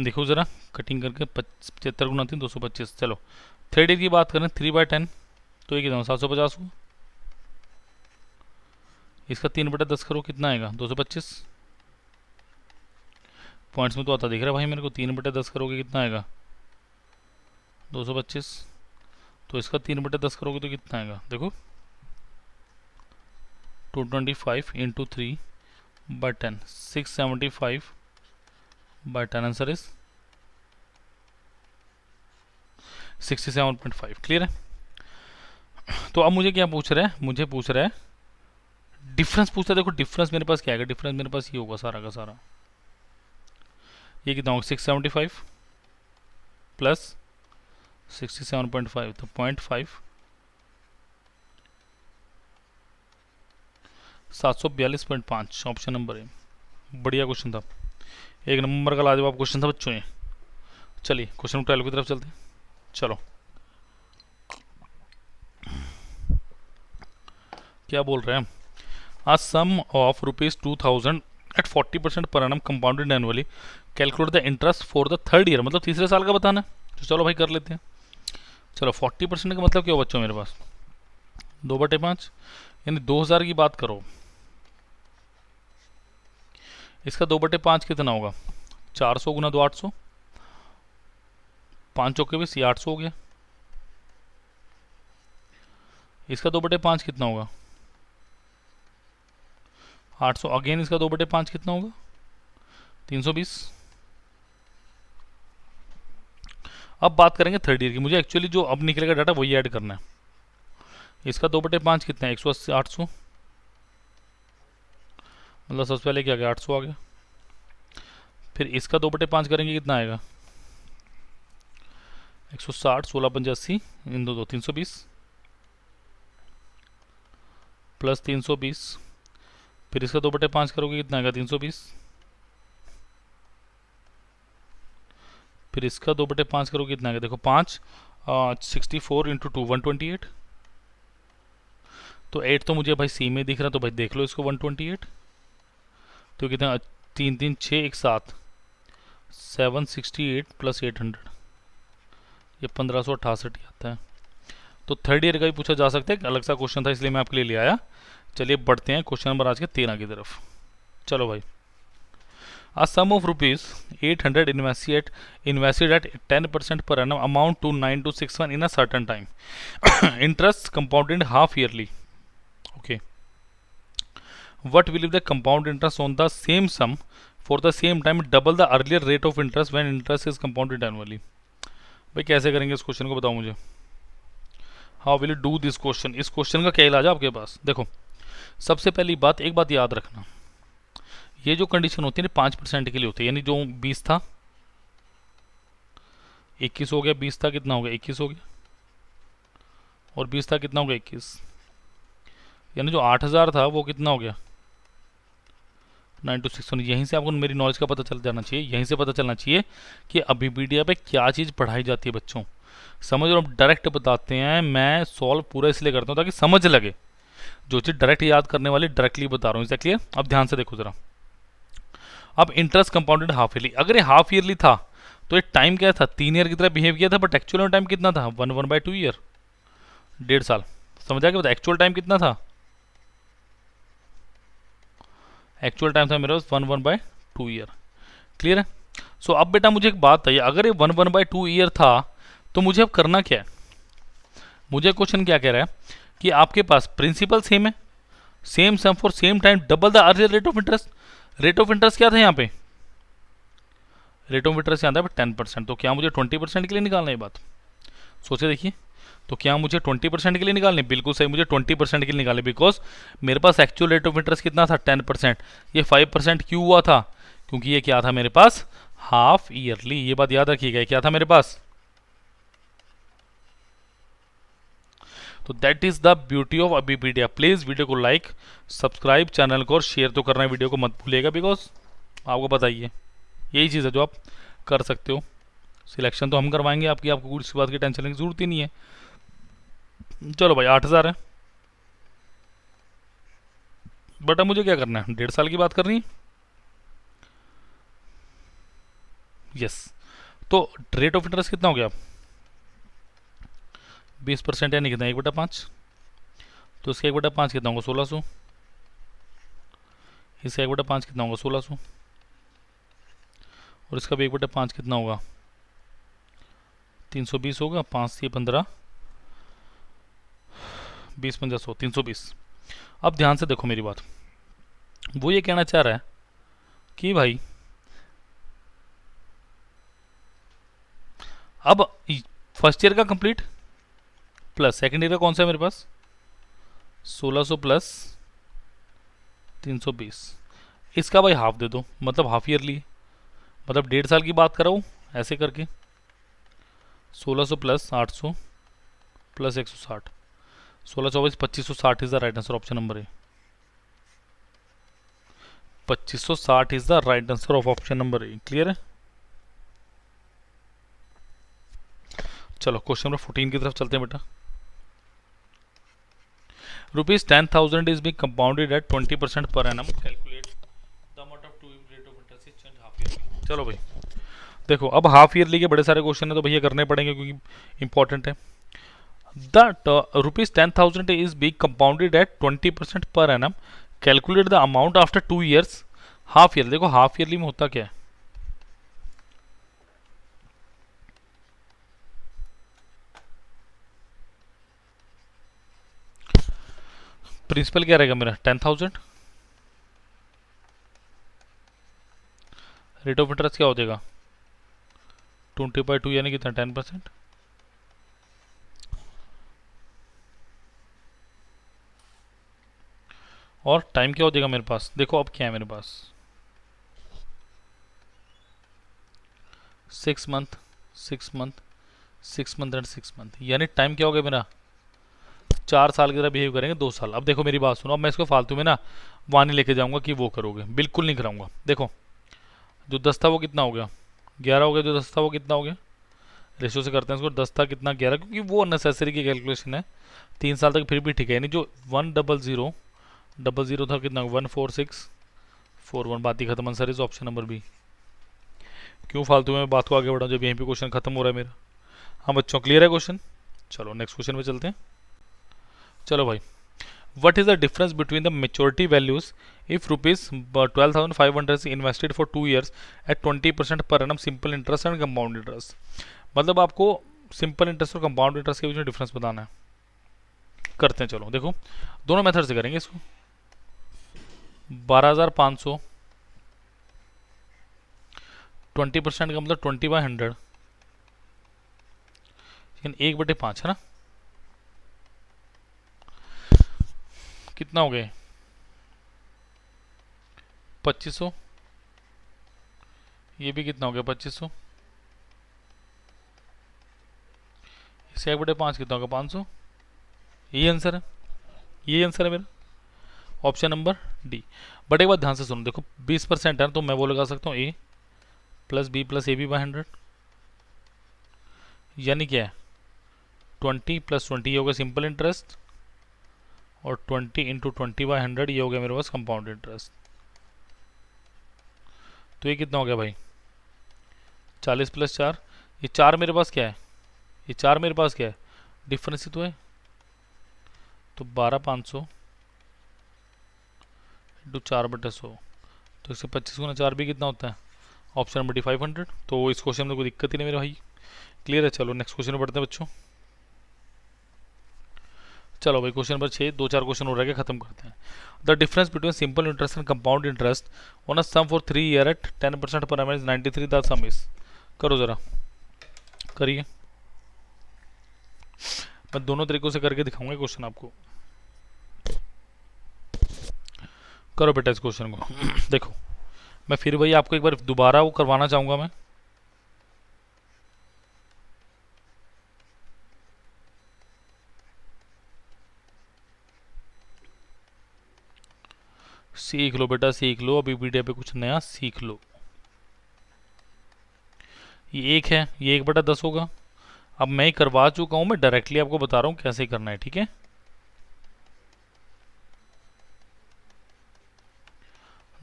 देखो ज़रा कटिंग करके 75 × 3 225। चलो 3 ईयर की बात करें, 3/10 तो ये कितना? 750 हो। इसका 3/10 करो, कितना आएगा? 225। पॉइंट्स में तो आता दिख रहा है भाई मेरे को। 3/10 करोगे कितना आएगा? 225। तो इसका 3/10 करोगे तो कितना आएगा? देखो 225 × 3/10 675/10 आंसर इज 67.5। क्लियर है? तो अब मुझे क्या पूछ रहा है? मुझे पूछ रहा है डिफरेंस पूछता है। देखो डिफरेंस मेरे पास क्या है? डिफरेंस मेरे पास ये होगा सारा का सारा। ये कितना होगा? 675 प्लस 67.5 तो 0.5 742.5 ऑप्शन नंबर है। बढ़िया क्वेश्चन था, 1 नंबर का लाजवाब क्वेश्चन था बच्चों ये। चलिए क्वेश्चन 12 की तरफ चलते हैं। चलो क्या बोल रहे हैं? A sum of ₹2000 at 40% per annum compounded annually. Calculate the interest for the 3rd year। मतलब तीसरे साल का बताना है। तो चलो भाई कर लेते हैं। चलो 40% का मतलब क्या हो बच्चों मेरे पास? 2/5 यानी 2000 की बात करो। इसका 2/5 कितना होगा? 400 × 2 800। 5 चौके 20, 800 हो गया। इसका 2/5 कितना होगा? 800। अगेन इसका 2/5 कितना होगा? 320। अब बात करेंगे 3rd ईयर की। मुझे एक्चुअली जो अब निकलेगा डाटा वही ऐड करना है। इसका 2/5 कितना है? 180 800। मतलब सबसे पहले क्या आ गया? 800 आ गया। फिर इसका 2/5 करेंगे कितना आएगा? 160 16 85 इन दो 320 प्लस 320। फिर इसका 2/5 करोगे कितना आएगा? 320। फिर इसका 2/5 करोगे कितना आएगा? देखो 5 64 × 2 128। तो 8 तो मुझे भाई सी में दिख रहा, तो भाई देख लो इसको 128। तो कितना? 3 3 6 1 7 768 प्लस 800 ये 1568 ही आता है। तो 3rd ईयर का भी पूछा जा सकता है, अलग सा क्वेश्चन था इसलिए मैं आपके लिए ले आया। चलिए बढ़ते हैं क्वेश्चन नंबर आज के 13 की तरफ। चलो भाई, a sum of ₹800 invested at 10% per annum amount to 9261 in a certain time. Interest compounded half yearly. Okay. What will be the compound interest on the same sum for the same time double the earlier rate of interest when interest is compounded annually? भाई कैसे करेंगे इस question को बताओ मुझे। How will you do this question? इस question का क्या इलाज है आपके पास? देखो सबसे पहली बात, एक बात याद रखना, ये जो कंडीशन होती है ना 5% के लिए होती है। यानी जो 20 था 21 हो गया, 20 था कितना हो गया? 21 हो गया, और 20 था कितना हो गया? 21। यानी जो 8000 था वो कितना हो गया? 9261। यहीं से आपको मेरी नॉलेज का पता चल जाना चाहिए, यहीं से पता चलना चाहिए कि अभी मीडिया पे क्या चीज़ पढ़ाई जाती है बच्चों। समझ लो, डायरेक्ट बताते हैं। मैं सॉल्व पूरा इसलिए करता हूँ ताकि समझ लगे। जो चीज़ डायरेक्ट याद करने वाली डायरेक्टली बता रहा हूँ। इससे क्लियर? अब ध्यान से देखो ज़रा। अब इंटरेस्ट कंपाउंडेड हाफ ईयरली, अगर ये हाफ ईयरली था तो ये टाइम क्या था? 3 ईयर की तरह बिहेव किया था, बट एक्चुअल में टाइम कितना था? 1/2 ईयर, 1.5 साल। समझ आ गया? बता एक्चुअल टाइम कितना था? एक्चुअल टाइम था मेरे पास 1/2 ईयर। क्लियर है? सो अब बेटा मुझे एक बात बताइए, अगर ये 1/2 ईयर था तो मुझे अब करना क्या है? मुझे क्वेश्चन क्या कह रहा है कि आपके पास प्रिंसिपल सेम है, same sum for same time, double the earlier rate of interest. Rate of interest क्या था यहाँ पे, रेट ऑफ इंटरेस्ट यहाँ था 10%, तो क्या मुझे 20% के लिए निकालना है ये बात, सोचे देखिए। तो क्या मुझे 20% के लिए निकालने, बिल्कुल सही, मुझे 20% के लिए निकाले, बिकॉज मेरे पास एक्चुअल रेट ऑफ इंटरेस्ट कितना था 10%। ये 5% क्यों हुआ था, क्योंकि ये क्या था मेरे पास हाफ ईयरली, ये बात याद रखिएगा, क्या था मेरे पास। तो that is the beauty of अबीपीडिया। प्लीज वीडियो को लाइक, सब्सक्राइब चैनल को और शेयर तो करना है वीडियो को मत भूलिएगा, बिकॉज आपको बताइए यही चीज़ है जो आप कर सकते हो। सिलेक्शन तो हम करवाएंगे आपकी, आपको किसी बात की टेंशन लेने की जरूरत ही नहीं है। चलो भाई 8,000 है, बट अब मुझे क्या करना है, 1.5 साल की बात करनी है। यस, तो रेट ऑफ इंटरेस्ट कितना हो गया, 20% यानी कितना 1/5, तो इसका 1/5 कितना होगा 1600, इसका 1/5 कितना होगा 1600, और इसका भी 1/5 कितना होगा 320 होगा, 5 से 15, 20 50 100 320। अब ध्यान से देखो मेरी बात, वो ये कहना चाह रहा है कि भाई अब फर्स्ट ईयर का कंप्लीट प्लस सेकंड ईयर का कौन सा है मेरे पास 1600 प्लस 320, इसका भाई हाफ दे दो, मतलब हाफ ईयरली, मतलब 1.5 साल की बात कर रहा हूँ ऐसे करके। 1600 plus 800 plus 160, 16 24 2560 is the right answer, option number A. 2560 is the right answer of option number A. Clear है। चलो क्वेश्चन नंबर 14 की तरफ चलते हैं बेटा। ₹10,000 is being compounded at 20% per annum. Calculate the amount of 2 rate of interest is change half yearly. चलो भाई देखो, अब हाफ ईयरली के बड़े सारे क्वेश्चन है तो भैया करने पड़ेंगे क्योंकि इंपॉर्टेंट है। The ₹10,000 is being compounded at 20% per annum. Calculate the amount after 2 years. Half year, देखो हाफ ईयरली में होता क्या है, प्रिंसिपल क्या रहेगा मेरा 10,000, रेट ऑफ इंटरेस्ट क्या हो जाएगा 20/2 यानी कितना 10%, और टाइम क्या हो जाएगा मेरे पास, देखो अब क्या है मेरे पास 6 month 6 month 6 month and 6 month, यानी टाइम क्या हो गया मेरा 4 साल की तरह बिहेव करेंगे 2 साल। अब देखो मेरी बात सुनो, अब मैं इसको फालतू में ना वहाँ नहीं लेके जाऊंगा कि वो करोगे, बिल्कुल नहीं कराऊंगा। देखो जो 10 था वो कितना हो गया 11 हो गया, जो 10 था वो कितना हो गया, रेशो से करते हैं इसको, 10 था कितना 11, क्योंकि वो अननेसेसरी की कैलकुलेशन है। 3 साल तक फिर भी ठीक है, यानी जो 10000 था कितना 14641, बात ही खत्म, answer is option number B. क्यों फालतू में बात को आगे बढ़ाऊं जब यहीं पे क्वेश्चन खत्म हो रहा है मेरा। हाँ बच्चों क्लियर है क्वेश्चन। चलो नेक्स्ट क्वेश्चन में चलते हैं। चलो भाई, what is the difference between the maturity values if ₹12,500 is invested for 2 years at 20% per annum simple interest and compound interest। मतलब आपको सिंपल इंटरेस्ट और कंपाउंड इंटरेस्ट के बीच में डिफरेंस बताना है। करते हैं, चलो देखो दोनों मेथड से करेंगे इसको। 12,500 20% का मतलब 20/100, 1/5 है ना, कितना हो गए 2500, ये भी कितना हो गया 2500, इसे 1/5 कितना होगा 500, यही आंसर है, यही आंसर है मेरा, ऑप्शन नंबर डी। बट एक बात ध्यान से सुनो, देखो 20% है तो मैं वो लगा सकता हूँ A plus B plus A B by 100, यानी क्या है 20 + 20 ये होगा सिंपल इंटरेस्ट, और 20 × 20/100 ये हो गया मेरे पास कंपाउंड इंटरेस्ट। तो ये कितना हो गया भाई 40 + 4, ये 4 मेरे पास क्या है, ये 4 मेरे पास क्या है डिफरेंस ही तो है, तो 12,500 × 4/100, तो इससे 25 × 4 भी कितना होता है ऑप्शन नंबर डी 500। तो इस क्वेश्चन में कोई दिक्कत ही नहीं मेरे भाई। क्लियर है। चलो नेक्स्ट क्वेश्चन में बढ़ते हैं बच्चों। चलो भाई क्वेश्चन नंबर 6, दो चार क्वेश्चन हो रह गए, खत्म करते हैं। The difference between simple interest and compound interest on a sum for 3 year at 10% per annum is 93, the sum is. करो जरा, करिए। मैं दोनों तरीकों से करके दिखाऊंगा क्वेश्चन आपको। करो बेटा इस क्वेश्चन को। देखो मैं फिर वही आपको एक बार दोबारा वो करवाना चाहूंगा मैं। सीख लो बेटा सीख लो, अभी वीडियो पे कुछ नया सीख लो। ये एक है, ये 1/10 होगा। अब मैं ही करवा चुका हूं, मैं डायरेक्टली आपको बता रहा हूं कैसे करना है, ठीक है।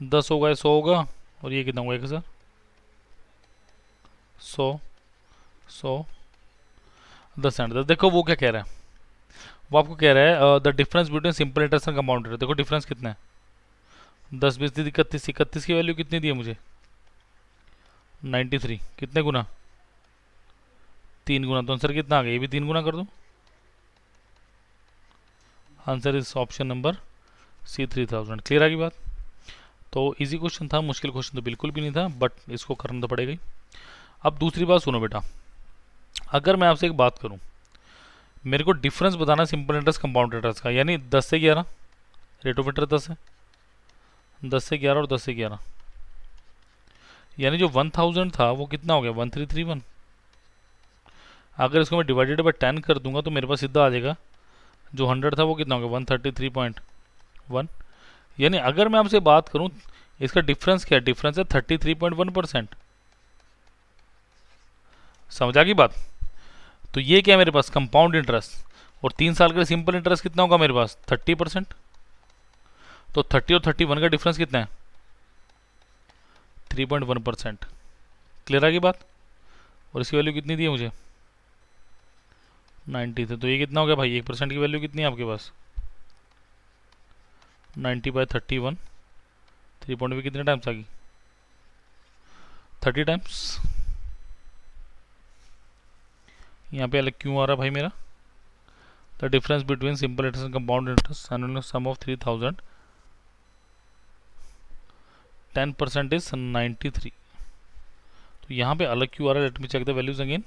10 होगा, 100 होगा, और ये कितना होगा 1000, 100, 100, 10 एंड 10। देखो वो क्या कह रहा है, वो आपको कह रहा है the difference between simple interest and compound interest. देखो डिफरेंस कितना है, 10 20 31, 31 की वैल्यू कितनी दी है मुझे, 93। कितने गुना, 3 गुना। तो आंसर कितना आ गया, ये भी 3 गुना कर दो। Answer is option number C 3000। Clear आ गई बात। तो इजी क्वेश्चन था, मुश्किल क्वेश्चन तो बिल्कुल भी नहीं था, बट इसको करना तो पड़ेगा ही। अब दूसरी बात सुनो बेटा, अगर मैं आपसे एक बात करूं, मेरे को डिफरेंस बताना सिंपल इंटरेस्ट कंपाउंड इंटरेस्ट का, यानी 10 से 11, रेट ऑफ इंटरेस्ट 10 है, 10 से 11 और 10 से 11, यानी जो 1000 था वो कितना हो गया, 1331। अगर इसको मैं डिवाइडेड बाय 10 कर दूंगा तो मेरे पास सीधा आ जाएगा, जो 100 था वो कितना हो गया, 133.1। यानी अगर मैं आपसे बात करूं इसका डिफरेंस क्या है, डिफरेंस है 33.1%। समझा की बात। तो ये क्या है मेरे पास, कंपाउंड इंटरेस्ट, और 3 साल का सिंपल इंटरेस्ट कितना होगा मेरे पास, 30%। तो 30 और 31 का डिफरेंस कितना है, 3.1%। क्लियर आ गई बात। और इसकी वैल्यू कितनी दी है मुझे, 90 थे। तो ये कितना हो गया भाई, 1% की वैल्यू कितनी है आपके पास, 90/31। 3 पॉइंट भी कितने टाइम्स आ गई, 30 टाइम्स। यहाँ पे अलग क्यों आ रहा भाई मेरा, the difference between simple interest and compound interest annual sum of 3000, 10% is 93। तो यहाँ पे अलग क्यों आ रहा है, let me check the values again.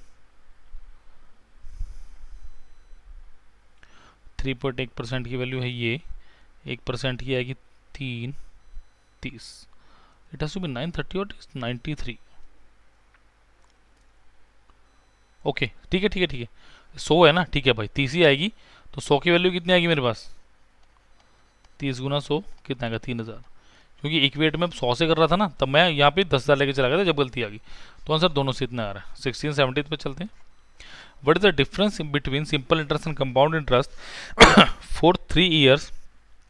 3.1% की वैल्यू है ये, 1% की आएगी 30। इट हैज टू बी 930 और 93। ओके ठीक है ठीक है ठीक है, 100 है ना, ठीक है भाई 30 ही आएगी। तो 100 की वैल्यू कितनी आएगी मेरे पास, 30 गुना 100 कितना आएगा, 3000। क्योंकि इक्वेट में 100 से कर रहा था ना, तब मैं यहाँ पे 10,000 लेके चला गया था जब गलती आ गई। तो आंसर दोनों से इतना आ रहा है। 1670 पे चलते हैं। What is the difference between simple interest and compound interest for 3 years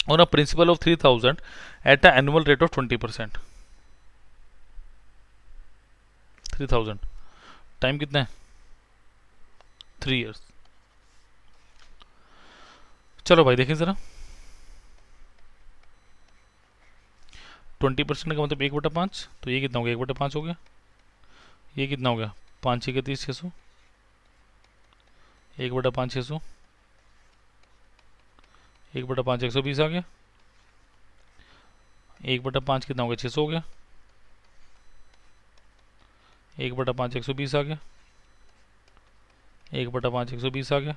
on a principle of 3000 at a annual rate of 20%। 3000 time कितना है, 3 ईयर्स। चलो भाई देखें जरा, 20% का मतलब 1/5। तो ये कितना हो गया, 1/5 हो गया। ये कितना हो गया, 5 6 30 600, 1/5 600, 1/5 120 आ गया। 1/5 कितना हो गया, 600 हो गया। 1/5 120 आ गया। 1/5 120 आ गया।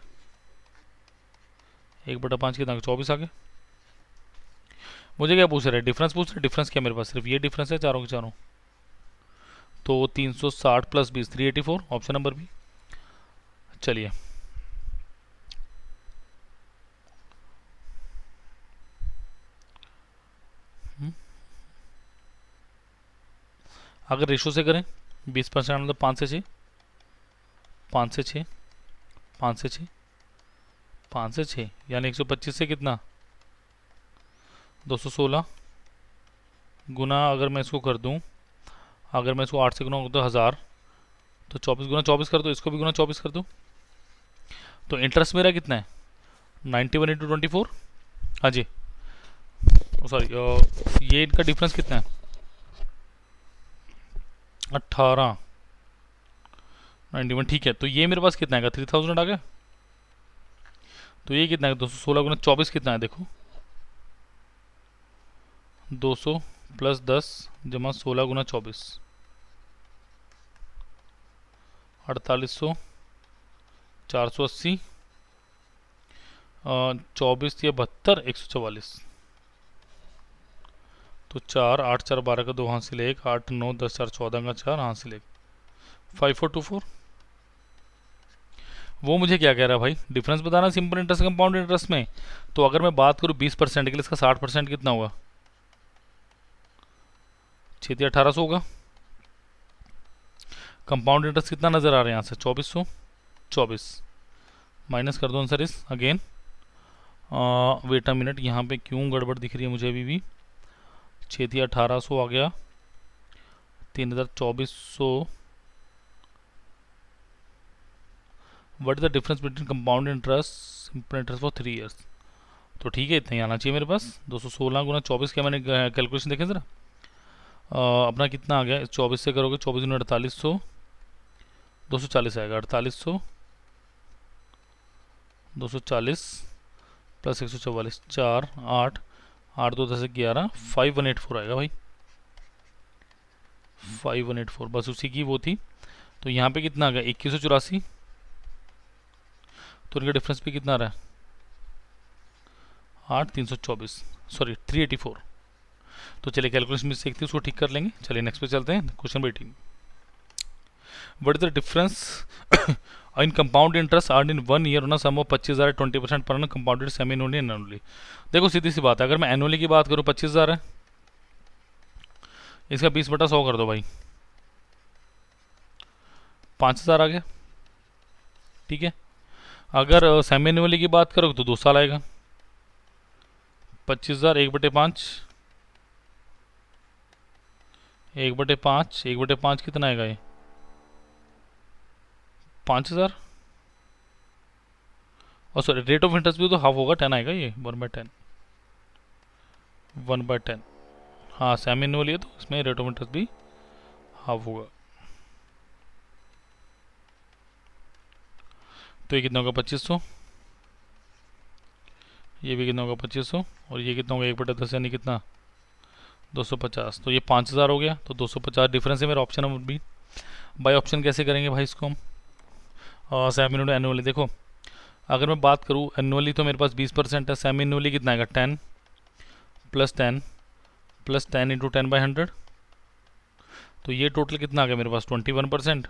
1/5 कितना 24 आ गया। मुझे क्या पूछ रहा है, डिफरेंस पूछ रहा है। डिफरेंस क्या मेरे पास, सिर्फ ये डिफरेंस है चारों के चारों। तो 360 + 20 384, ऑप्शन नंबर बी। चलिए अगर रेशो से करें 20% मतलब 5 से 6, 5 से 6, 5 से 6, 5 से 6, यानी 125 से कितना 216 गुना। अगर मैं इसको कर दूं, अगर मैं इसको 8 से गुना तो 1000, तो 24 गुना 24 कर दो, इसको भी गुना 24 कर दो। तो इंटरेस्ट मेरा कितना है, 91 × 24। हाँ जी सॉरी, ये इनका डिफरेंस कितना है, 18 91। ठीक है, तो ये मेरे पास कितना आएगा, 3000 आ गया। तो ये कितना है 216 गुना 24 कितना है देखो 200 प्लस 10 जमा 16 गुना 24 4800 480 24 या 72 144 तो 4 8 4 12 का 2 हासिल 1 8 9 10 4 14 का 4 हासिल 1 5424 वो मुझे क्या कह रहा है भाई डिफरेंस बताना सिंपल इंटरेस्ट कंपाउंड इंटरेस्ट में। तो अगर मैं बात करूँ 20% के लिए इसका 60% कितना होगा 1800 होगा। कंपाउंड इंटरेस्ट कितना नज़र आ रहा है यहाँ से 2424 माइनस कर दो आंसर इस अगेन वेट अ मिनट यहाँ पे क्यों गड़बड़ दिख रही है मुझे अभी भी 1800 आ गया 3400 what is the difference between compound interest simple interest for 3 years. तो ठीक है इतना ही आना चाहिए मेरे पास 216 गुना 24 का मैंने कैलकुलेशन देखे ज़रा अपना कितना आ गया 24 से करोगे 24 गुना 4800 240 आएगा 4800 240 प्लस 144 4 8 8 2 10 11 5184 आएगा भाई 5184 बस उसी की वो थी। तो यहाँ पे कितना आ गया 2184 तो इनका डिफरेंस भी कितना आ रहा है 8324 सॉरी 384। तो चलिए कैलकुलेशन मिस्टेक थी उसको ठीक कर लेंगे। चलिए नेक्स्ट पे चलते हैं question 18 what is the difference in compound interest earn in 1 year ना सम ऑफ 25,000 20% पर annum compounded semi annually annually. देखो सीधी सी बात है अगर मैं एनुअली की बात करूँ 25,000 है इसका 20/100 कर दो भाई 5,000 आ गया ठीक है। अगर सेमी एनुअली की बात करो तो 2 साल आएगा 25,000 1/5 1/5 1/5 कितना आएगा ये 5,000 और सॉरी रेट ऑफ इंटरेस्ट भी तो हाफ होगा 10 आएगा ये 1/10 1/10 हाँ सेमी एनुअली है तो इसमें रेट ऑफ इंटरेस्ट भी हाफ होगा। तो ये कितना होगा 2500 ये भी कितना होगा 2500 और ये कितना होगा 1/10 यानी कितना 250 तो ये 5,000 हो गया तो 250 डिफरेंस है मेरा option number B. By option कैसे करेंगे भाई इसको हम सेमी एनुअली एनुअली देखो अगर मैं बात करूँ एनुअली तो मेरे पास 20% है सेमी एनुअली कितना आएगा 10 प्लस 10 प्लस 10 इंटू 10/100 तो ये टोटल कितना आ गया मेरे पास 21%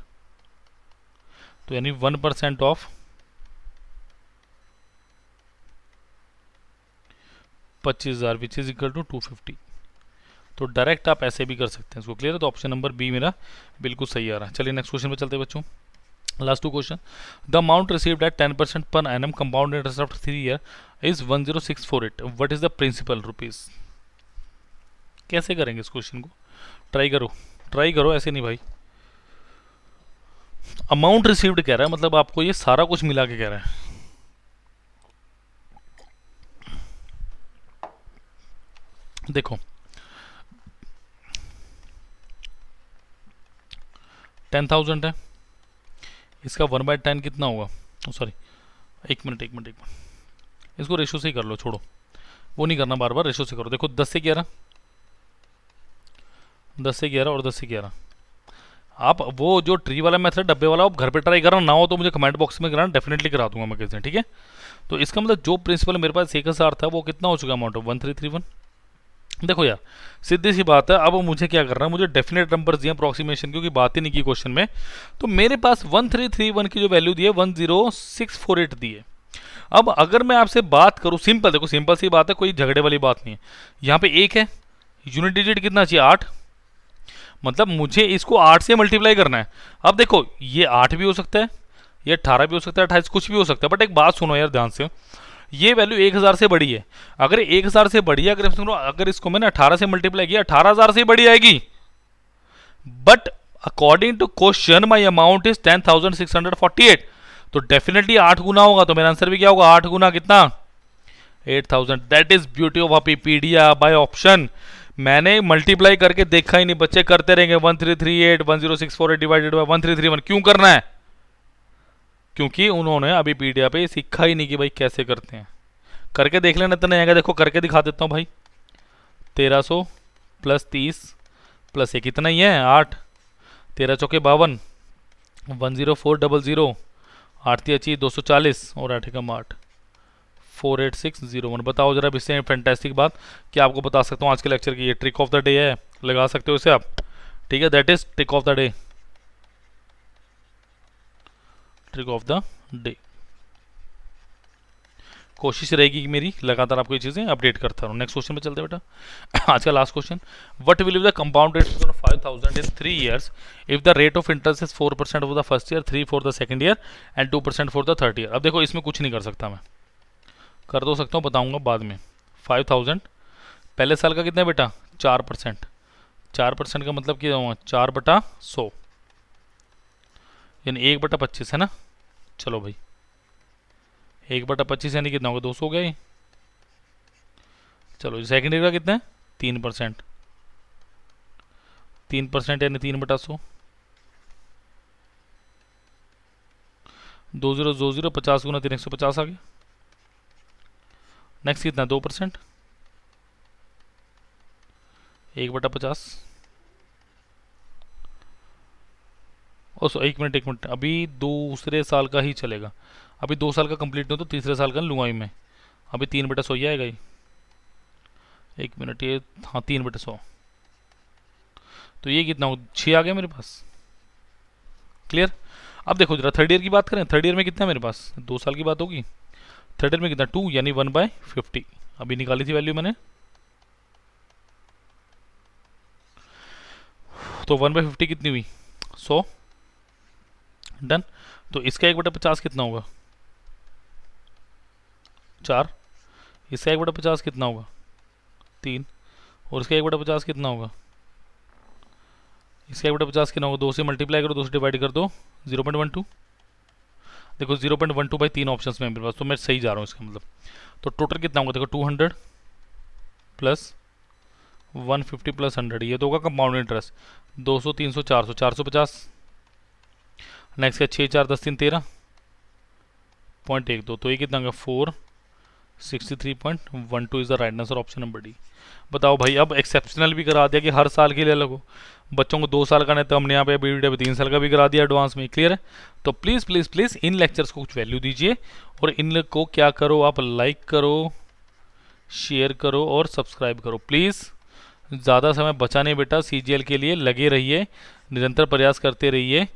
तो यानी 1% ऑफ 25,000 विच इज इक्वल टू 250। तो डायरेक्ट आप ऐसे भी कर सकते हैं इसको क्लियर है। तो ऑप्शन नंबर बी मेरा बिल्कुल सही आ रहा है। चलिए नेक्स्ट क्वेश्चन पे चलते हैं बच्चों last 2 question the amount received at 10% per annum compound interest after 3 year is 10648 what is the principal rupees. कैसे करेंगे इस क्वेश्चन को ट्राई करो ऐसे नहीं भाई अमाउंट रिसीव्ड कह रहा है मतलब आपको ये सारा कुछ मिला के कह रहा है। देखो 10,000 है इसका 1/10 कितना होगा सॉरी एक मिनट इसको रेशो से ही कर लो छोड़ो वो नहीं करना बार बार रेशो से करो। देखो 10 से 11 और 10 से 11 आप वो जो ट्री वाला मेथड डब्बे वाला आप घर पे ट्राई करना ना हो तो मुझे कमेंट बॉक्स में कराना डेफिनेटली करा दूंगा मैं किसी ठीक है। तो इसका मतलब जो प्रिंसिपल मेरे पास 1000 था वो कितना हो चुका अमाउंट ऑफ 1331। देखो यार सीधी सी बात है अब मुझे क्या करना है मुझे डेफिनेट नंबर दिए अप्रॉक्सीमेशन क्योंकि बात ही नहीं की क्वेश्चन में। तो मेरे पास 1331 की जो वैल्यू दी है 10648 दी है। अब अगर मैं आपसे बात करूं सिंपल देखो सिंपल सी बात है कोई झगड़े वाली बात नहीं है। यहाँ पे 1 है यूनिट डिजिट कितना चाहिए 8 मतलब मुझे इसको 8 से मल्टीप्लाई करना है। अब देखो ये 8 भी हो सकता है ये 18 भी हो सकता है 28 कुछ भी हो सकता है बट एक बात सुनो यार ध्यान से ये वैल्यू 1000 से बड़ी है। अगर 1000 से बड़ी है अगर इसको मैंने 18 से मल्टीप्लाई किया 18,000 से बड़ी आएगी but according to question my amount is 10,648 तो डेफिनेटली 8 गुना होगा। तो मेरा आंसर भी क्या होगा 8 गुना कितना 8,000। दैट इज ब्यूटी ऑफ अपीपीडिया बाय ऑप्शन। मैंने मल्टीप्लाई करके देखा ही नहीं बच्चे करते रहेंगे 1338 10648 डिवाइडेड बाय 1331 क्यों करना है क्योंकि उन्होंने अभी पीडिया पे सीखा ही नहीं कि भाई कैसे करते हैं। करके देख लेना, इतना आएगा। देखो करके दिखा देता हूँ भाई। 1300 प्लस 30 प्लस ये कितना ही है 8, 13 चौके 52, 10400, 8 ती अच्छी 240 और 8 कम 8, 48601। बताओ जरा इससे फैंटास्टिक बात कि आपको बता सकता हूँ आज के लेक्चर की ये ट्रिक ऑफ द डे है, लगा सकते हो इसे आप। ठीक है, that is trick of the day, trick of the day. कोशिश रहेगी कि मेरी लगातार आपको ये चीज़ें अपडेट करता रहूँ। नेक्स्ट क्वेश्चन पे चलते हैं बेटा। आज का last question, what will be the compound rate of 5000 in 3 years if the rate of interest is 4% for the first year, 3 for the second year and 2% for the third year. अब देखो इसमें कुछ नहीं कर सकता मैं, कर दो सकता हूँ, बताऊंगा बाद में। 5000 पहले साल का कितना है बेटा 4%, 4% का मतलब क्या होगा 4/100 यानी 1/25 है ना। चलो भाई 1/25 यानी कितना होगा 200 हो गया ये। चलो सेकेंड ईयर का कितना है 3%, 3% यानी 3/100, 20 50 गुना 3 150 आ गया। नेक्स्ट कितना 2%, 1/50। और सो एक मिनट अभी दूसरे साल का ही चलेगा, अभी 2 साल का कंप्लीट नहीं हो तो तीसरे साल का लूँगा ही मैं। अभी 3/100 ही आएगा ये। एक मिनट ये, हाँ 3/100, तो ये कितना हो 6 आ गया मेरे पास। क्लियर। अब देखो जरा थर्ड ईयर की बात करें, थर्ड ईयर में कितना है मेरे पास 2 साल की बात होगी। थर्ड ईयर में कितना 2 यानी 1/50 अभी निकाली थी वैल्यू मैंने, तो 1/50 कितनी हुई 100। डन। तो इसका 1/50 कितना होगा 4, इसका 1/50 कितना होगा 3, और इसका 1/50 कितना होगा, इसका 1/50 कितना होगा 2 से मल्टीप्लाई करो, 2 से डिवाइड कर दो 0.12। देखो 0.12 भाई 3 ऑप्शन में मेरे पास, तो मैं सही जा रहा हूँ इसका मतलब। तो टोटल कितना होगा देखो 200 प्लस 150 प्लस 100, ये तो होगा कंपाउंड इंटरेस्ट 200 300 400 450। नेक्स्ट का 6 4 10 3 13.12, तो ये कितना होगा 463.12 is the right answer, option number D. बताओ भाई अब एक्सेप्शनल भी करा दिया कि हर साल के लिए अलग हो, बच्चों को 2 साल का नहीं तो हमने यहाँ पे वीडियो पे 3 साल का भी करा दिया एडवांस में। क्लियर है। तो please please please in lectures को कुछ वैल्यू दीजिए और इन को क्या करो आप लाइक करो, शेयर करो और सब्सक्राइब करो प्लीज़। ज़्यादा समय बचा नहीं बेटा, CGL के लिए लगे रहिए, निरंतर प्रयास करते रहिए।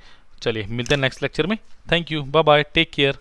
चलिए मिलते हैं नेक्स्ट लेक्चर में। Thank you, bye bye, take care.